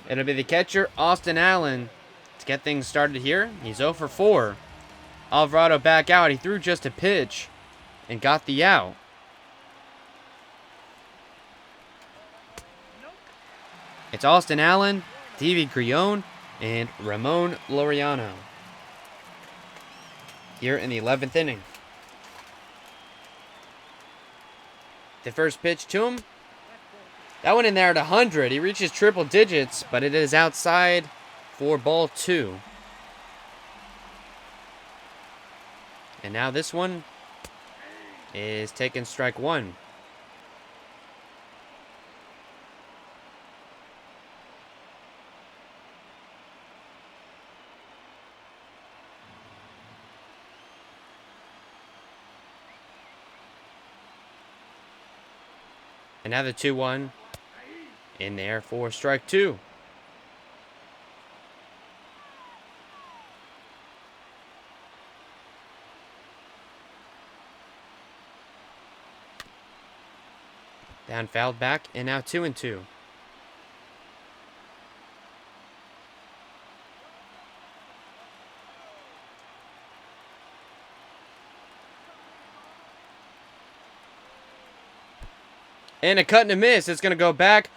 A: It'll be the catcher, Austin Allen, to get things started here. He's 0 for 4. Alvarado back out. He threw just a pitch and got the out. It's Austin Allen, Davey Grillon, and Ramon Laureano here in the 11th inning. The first pitch to him. That went in there at 100. He reaches triple digits, but it is outside for ball 2. And now this one is taking strike 1. And now the 2-1 in there for strike 2. Down, fouled back, and now 2-2. And a cut and a miss. It's going to go back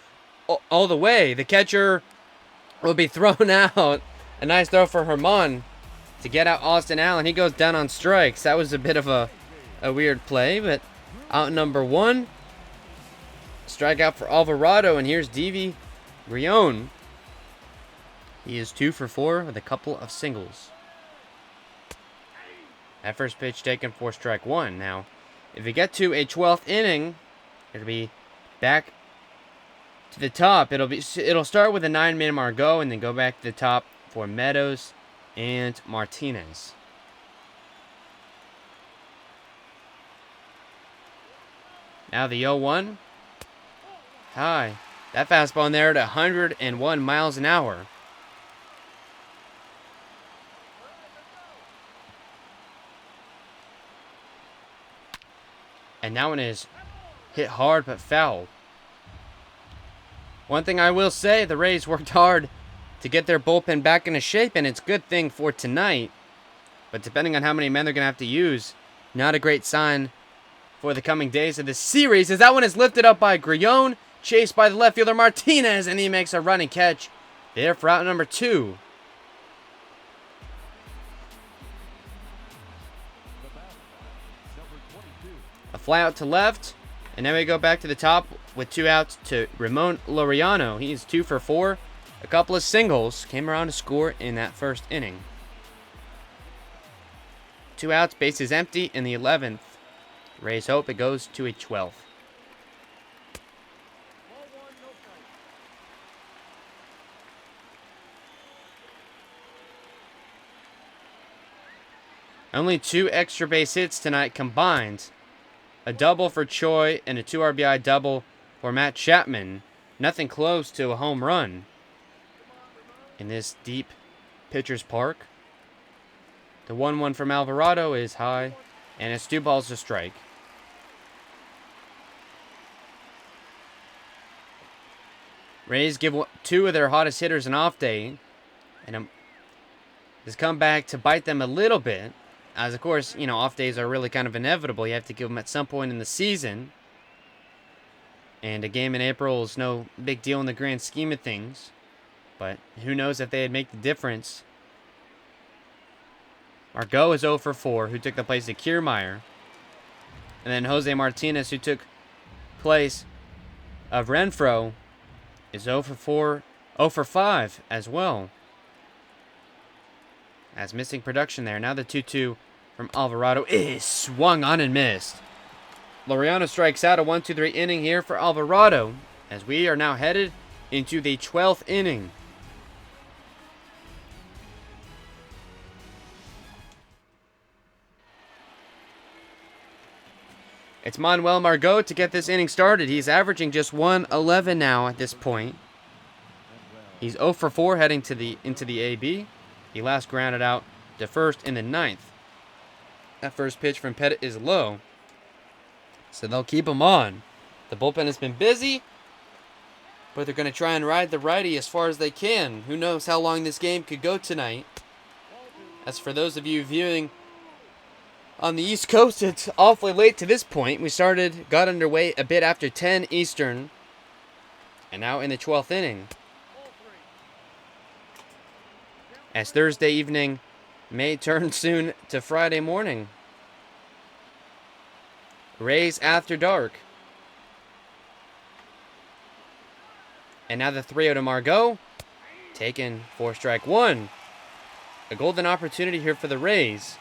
A: all the way. The catcher will be thrown out. A nice throw for Ramon to get out Austin Allen. He goes down on strikes. That was a bit of a weird play, but out number 1. Strikeout for Alvarado, and here's Davey Grillon. He is 2 for 4 with a couple of singles. That first pitch taken for strike 1. Now, if we get to a 12th inning, it'll be back to the top. It'll start with a 9-man Margo and then go back to the top for Meadows and Martinez. Now the 0-1. High. That fastball in there at 101 miles an hour. And that one is hit hard but foul. One thing I will say, the Rays worked hard to get their bullpen back into shape, and it's a good thing for tonight. But depending on how many men they're going to have to use, not a great sign for the coming days of the series, as that one is lifted up by Grillon, chased by the left fielder Martinez, and he makes a running catch there for out number 2. A fly out to left, and then we go back to the top with 2 outs to Ramon Laureano. He's 2 for 4. A couple of singles came around to score in that first inning. 2 outs, bases empty in the 11th. Rays hope it goes to a 12th. Only 2 extra base hits tonight combined. A double for Choi and a 2 RBI double for Matt Chapman. Nothing close to a home run in this deep pitcher's park. The 1-1 from Alvarado is high, and it's 2 balls to strike. Rays give 2 of their hottest hitters an off day, and has come back to bite them a little bit. As, of course, you know, off days are really kind of inevitable. You have to give them at some point in the season. And a game in April is no big deal in the grand scheme of things. But who knows if they'd make the difference. Margo is 0 for 4, who took the place of Kiermaier. And then Jose Martinez, who took place of Renfroe, is 0 for 5 as well. As missing production there. Now the 2-2 from Alvarado is swung on and missed. Laureano strikes out, a 1-2-3 inning here for Alvarado, as we are now headed into the 12th inning. It's Manuel Margo to get this inning started. He's averaging just 111 now at this point. He's 0 for 4 heading into the AB. He last grounded out to first in the 9th. That first pitch from Pettit is low, so they'll keep him on. The bullpen has been busy, but they're going to try and ride the righty as far as they can. Who knows how long this game could go tonight. As for those of you viewing on the East Coast, it's awfully late to this point. We got underway a bit after 10 Eastern, and now in the 12th inning. As Thursday evening may turn soon to Friday morning. Rays after dark. And now the 3-0 to Margo. Taken for strike one. A golden opportunity here for the Rays.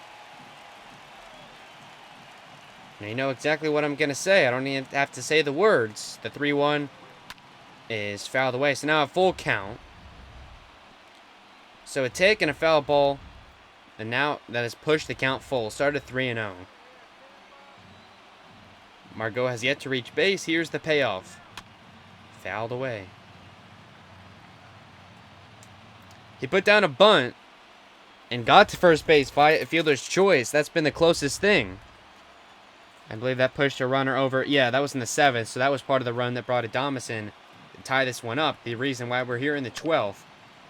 A: Now you know exactly what I'm going to say. I don't even have to say the words. The 3-1 is fouled away. So now a full count. So a take and a foul ball. And now that has pushed the count full. Started 3-0. Margo has yet to reach base. Here's the payoff. Fouled away. He put down a bunt and got to first base via a fielder's choice. That's been the closest thing. I believe that pushed a runner over. Yeah, that was in the 7th, so that was part of the run that brought Adames in to tie this one up. The reason why we're here in the 12th.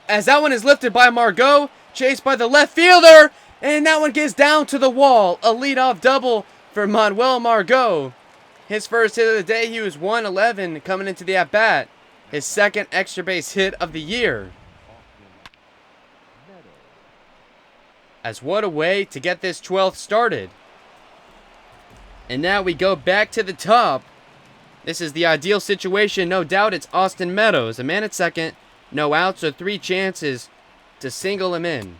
A: As that one is lifted by Margo, chased by the left fielder, and that one gets down to the wall. A leadoff double for Manuel Margo. His first hit of the day, he was 111 coming into the at-bat. His second extra base hit of the year. As what a way to get this 12th started. And now we go back to the top. This is the ideal situation, no doubt. It's Austin Meadows, a man at second, no outs, so 3 chances to single him in.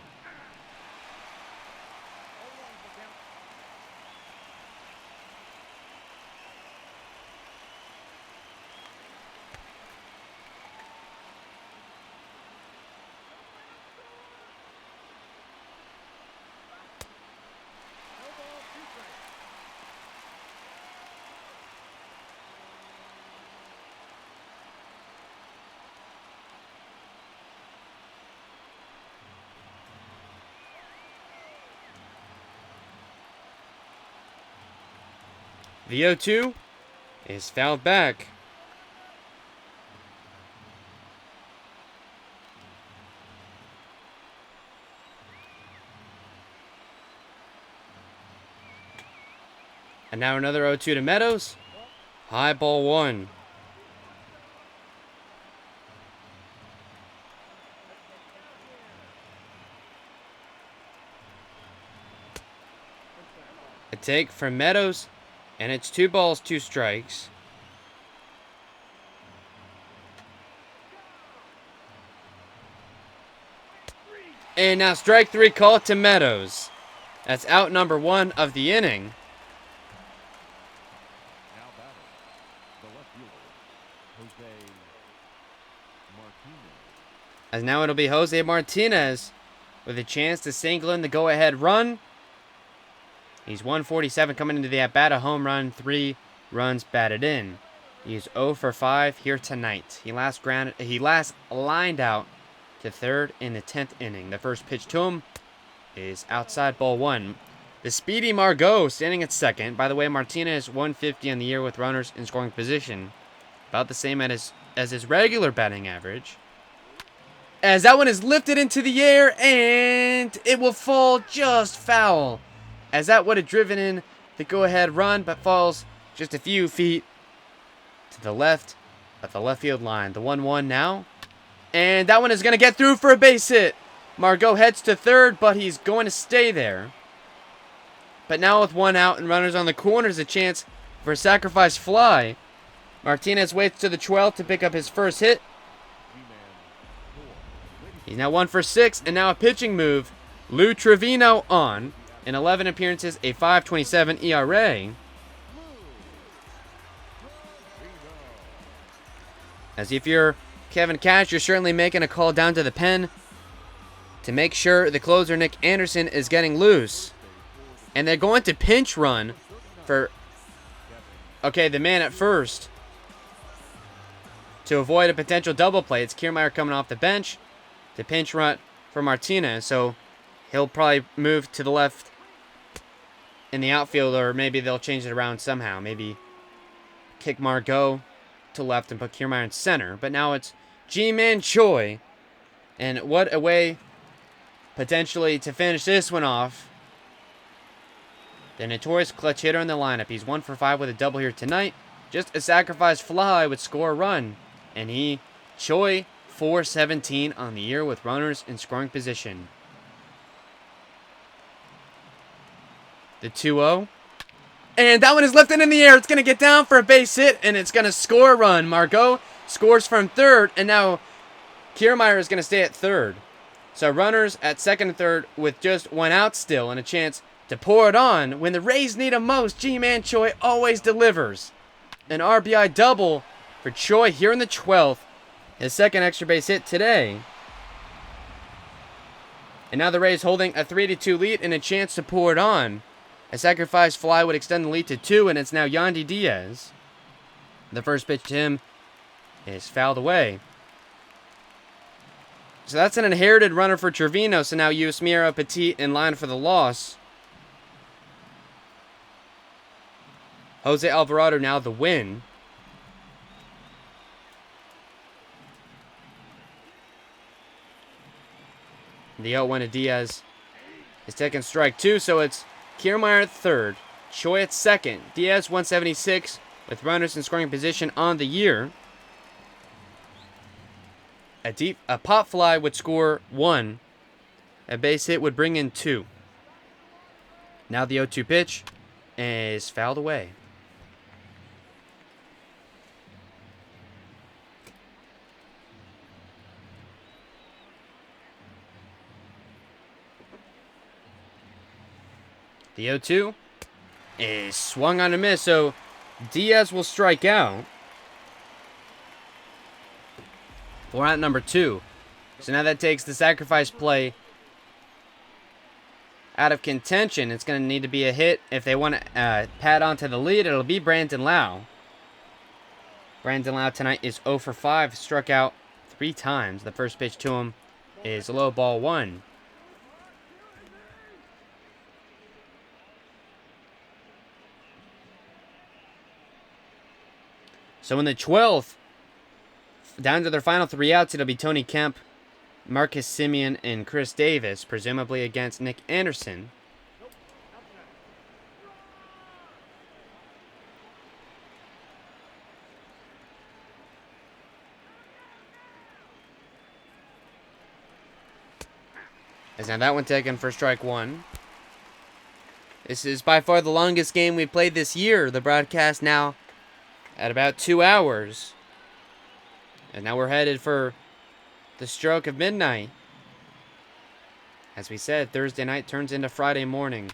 A: The 0-2 is fouled back. And now another 0-2 to Meadows. High ball 1. A take from Meadows. And it's 2 balls, 2 strikes. And now strike 3 call to Meadows. That's out number 1 of the inning.
B: Now batting, the left fielder, Jose Martinez.
A: As now it'll be Jose Martinez with a chance to single in the go-ahead run. He's 147 coming into the at-bat, a home run, 3 runs batted in. He's 0 for 5 here tonight. He last lined out to third in the 10th inning. The first pitch to him is outside ball 1. The speedy Margo standing at second. By the way, Martinez 150 on the year with runners in scoring position. About the same as his regular batting average. As that one is lifted into the air and it will fall just foul. As that would have driven in the go-ahead run, but falls just a few feet to the left at the left field line. The 1-1 now. And that one is going to get through for a base hit. Margo heads to third, but he's going to stay there. But now with 1 out and runners on the corners, a chance for a sacrifice fly. Martinez waits to the 12th to pick up his first hit. He's now 1 for 6, and now a pitching move. Lou Trevino on. In 11 appearances, a 5.27 ERA. As if you're Kevin Cash, you're certainly making a call down to the pen to make sure the closer, Nick Anderson, is getting loose. And they're going to pinch run for Okay, the man at first to avoid a potential double play. It's Kiermaier coming off the bench to pinch run for Martinez. So he'll probably move to the left in the outfield, or maybe they'll change it around somehow. Maybe kick Margo to left and put Kiermaier in center. But now it's Ji-Man Choi. And what a way potentially to finish this one off. The notorious clutch hitter in the lineup. He's 1 for 5 with a double here tonight. Just a sacrifice fly would score a run. And Choi, 417 on the year with runners in scoring position. The 2-0. And that one is lifted in the air. It's going to get down for a base hit, and it's going to score a run. Margo scores from third, and now Kiermaier is going to stay at third. So runners at second and third with just 1 out still and a chance to pour it on. When the Rays need him most, Ji-Man Choi always delivers. An RBI double for Choi here in the 12th. His second extra base hit today. And now the Rays holding a 3-2 lead and a chance to pour it on. A sacrifice fly would extend the lead to 2, and it's now Yandi Diaz. The first pitch to him is fouled away. So that's an inherited runner for Trevino. So now Yusmeiro Petit in line for the loss. Jose Alvarado now the win. The 0-1 to Diaz is taking strike 2, so it's Kiermaier at third, Choi at second, Diaz 176 with runners in scoring position on the year. A pop fly would score 1. A base hit would bring in 2. Now the 0-2 pitch is fouled away. The 0-2 is swung on a miss, so Diaz will strike out. We're at number 2. So now that takes the sacrifice play out of contention. It's going to need to be a hit. If they want to pad onto the lead, it'll be Brandon Lau. Brandon Lau tonight is 0 for 5, struck out 3 times. The first pitch to him is low ball 1. So in the 12th, down to their final 3 outs, it'll be Tony Kemp, Marcus Semien, and Chris Davis, presumably against Nick Anderson. As now that one taken for strike 1. This is by far the longest game we've played this year. The broadcast now at about 2 hours. And now we're headed for the stroke of midnight. As we said, Thursday night turns into Friday morning.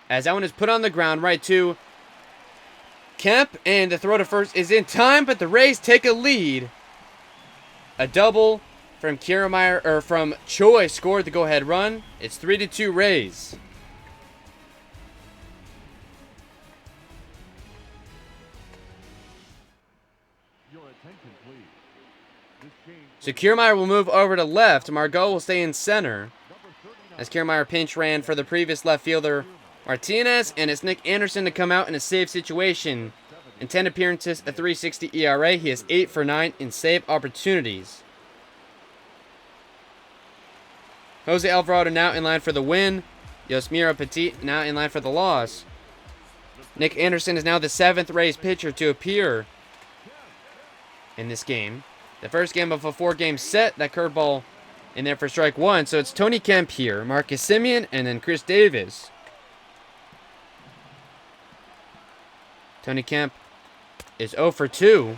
A: As that one is put on the ground, right to Kemp, and the throw to first is in time, but the Rays take a lead. A double from Kiermaier, or from Choi, scored the go-ahead run. It's 3-2 Rays. So Kiermaier will move over to left. Margo will stay in center. As Kiermaier pinch ran for the previous left fielder Martinez. And it's Nick Anderson to come out in a save situation. In 10 appearances, a 3.60 ERA. He is 8 for 9 in save opportunities. Jose Alvarado now in line for the win. Yusmeiro Petit now in line for the loss. Nick Anderson is now the 7th Rays pitcher to appear in this game. The first game of a 4-game set. That curveball in there for strike 1. So it's Tony Kemp here, Marcus Semien, and then Chris Davis. Tony Kemp is 0 for 2.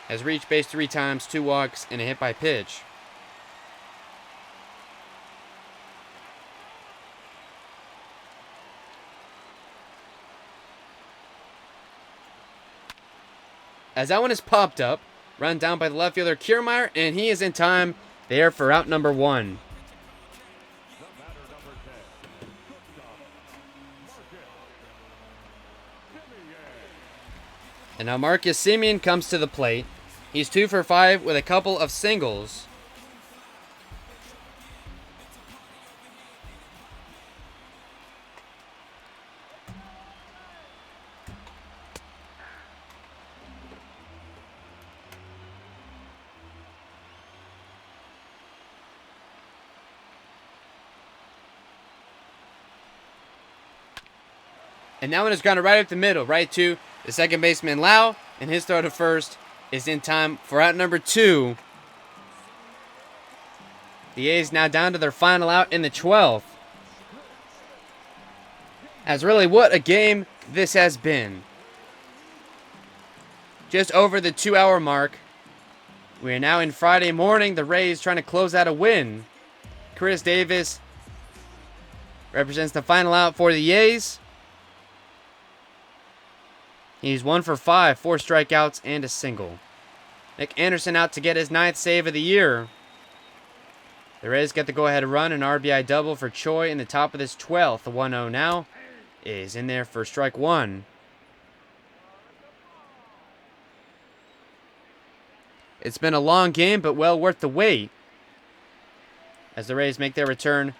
A: Has reached base 3 times, 2 walks, and a hit by pitch. As that one is popped up, run down by the left fielder Kiermaier, and he is in time there for out number 1. And now Marcus Semien comes to the plate. He's 2 for 5 with a couple of singles. And that one is grounded right up the middle, right to the second baseman Lau, and his throw to first is in time for out number 2. The A's now down to their final out in the 12th. As really, what a game this has been. Just over the 2-hour mark. We are now in Friday morning. The Rays trying to close out a win. Chris Davis represents the final out for the Yeas. He's 1 for 5, 4 strikeouts, and a single. Nick Anderson out to get his 9th save of the year. The Rays get the go-ahead run, an RBI double for Choi in the top of this 12th. The 1-0 now is in there for strike 1. It's been a long game, but well worth the wait. As the Rays make their return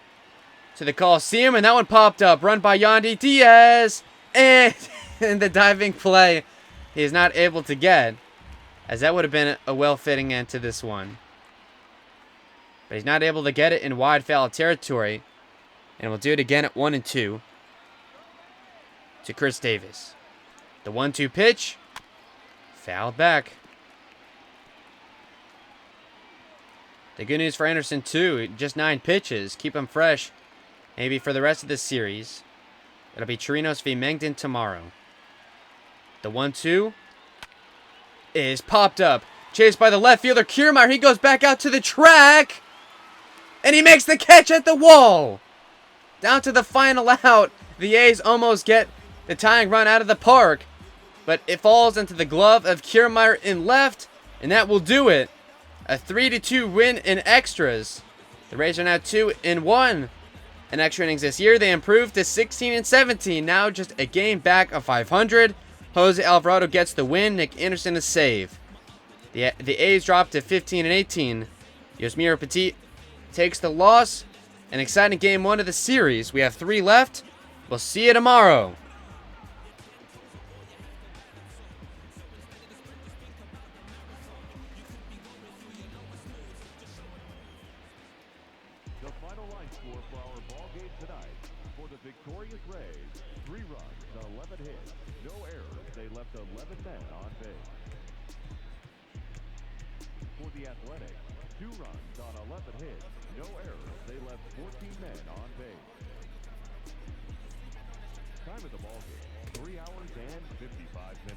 A: to the Coliseum, and that one popped up. Run by Yandi, Diaz, and in the diving play he is not able to get, as that would have been a well-fitting end to this one. But he's not able to get it in wide foul territory, and we'll do it again at 1-2 to Chris Davis. The 1-2 pitch, fouled back. The good news for Anderson too, just 9 pitches, keep him fresh maybe for the rest of this series. It'll be Chirinos v. Mengden tomorrow. The 1-2 is popped up. Chased by the left fielder, Kiermaier. He goes back out to the track. And he makes the catch at the wall. Down to the final out. The A's almost get the tying run out of the park. But it falls into the glove of Kiermaier in left. And that will do it. A 3-2 win in extras. The Rays are now 2-1 in extra innings this year. They improved to 16-17. Now just a game back of 500. Jose Alvarado gets the win. Nick Anderson a save. The A's drop to 15-18. Yusmeiro Petit takes the loss. An exciting game 1 of the series. We have 3 left. We'll see you tomorrow.
B: The final line score for our ball game tonight. For the victorious Rays, 3 runs, 11 hits, no errors. They left 11 men on base. For the Athletics, 2 runs on 11 hits, no errors. They left 14 men on base. Time of the ball game, 3 hours and 55 minutes.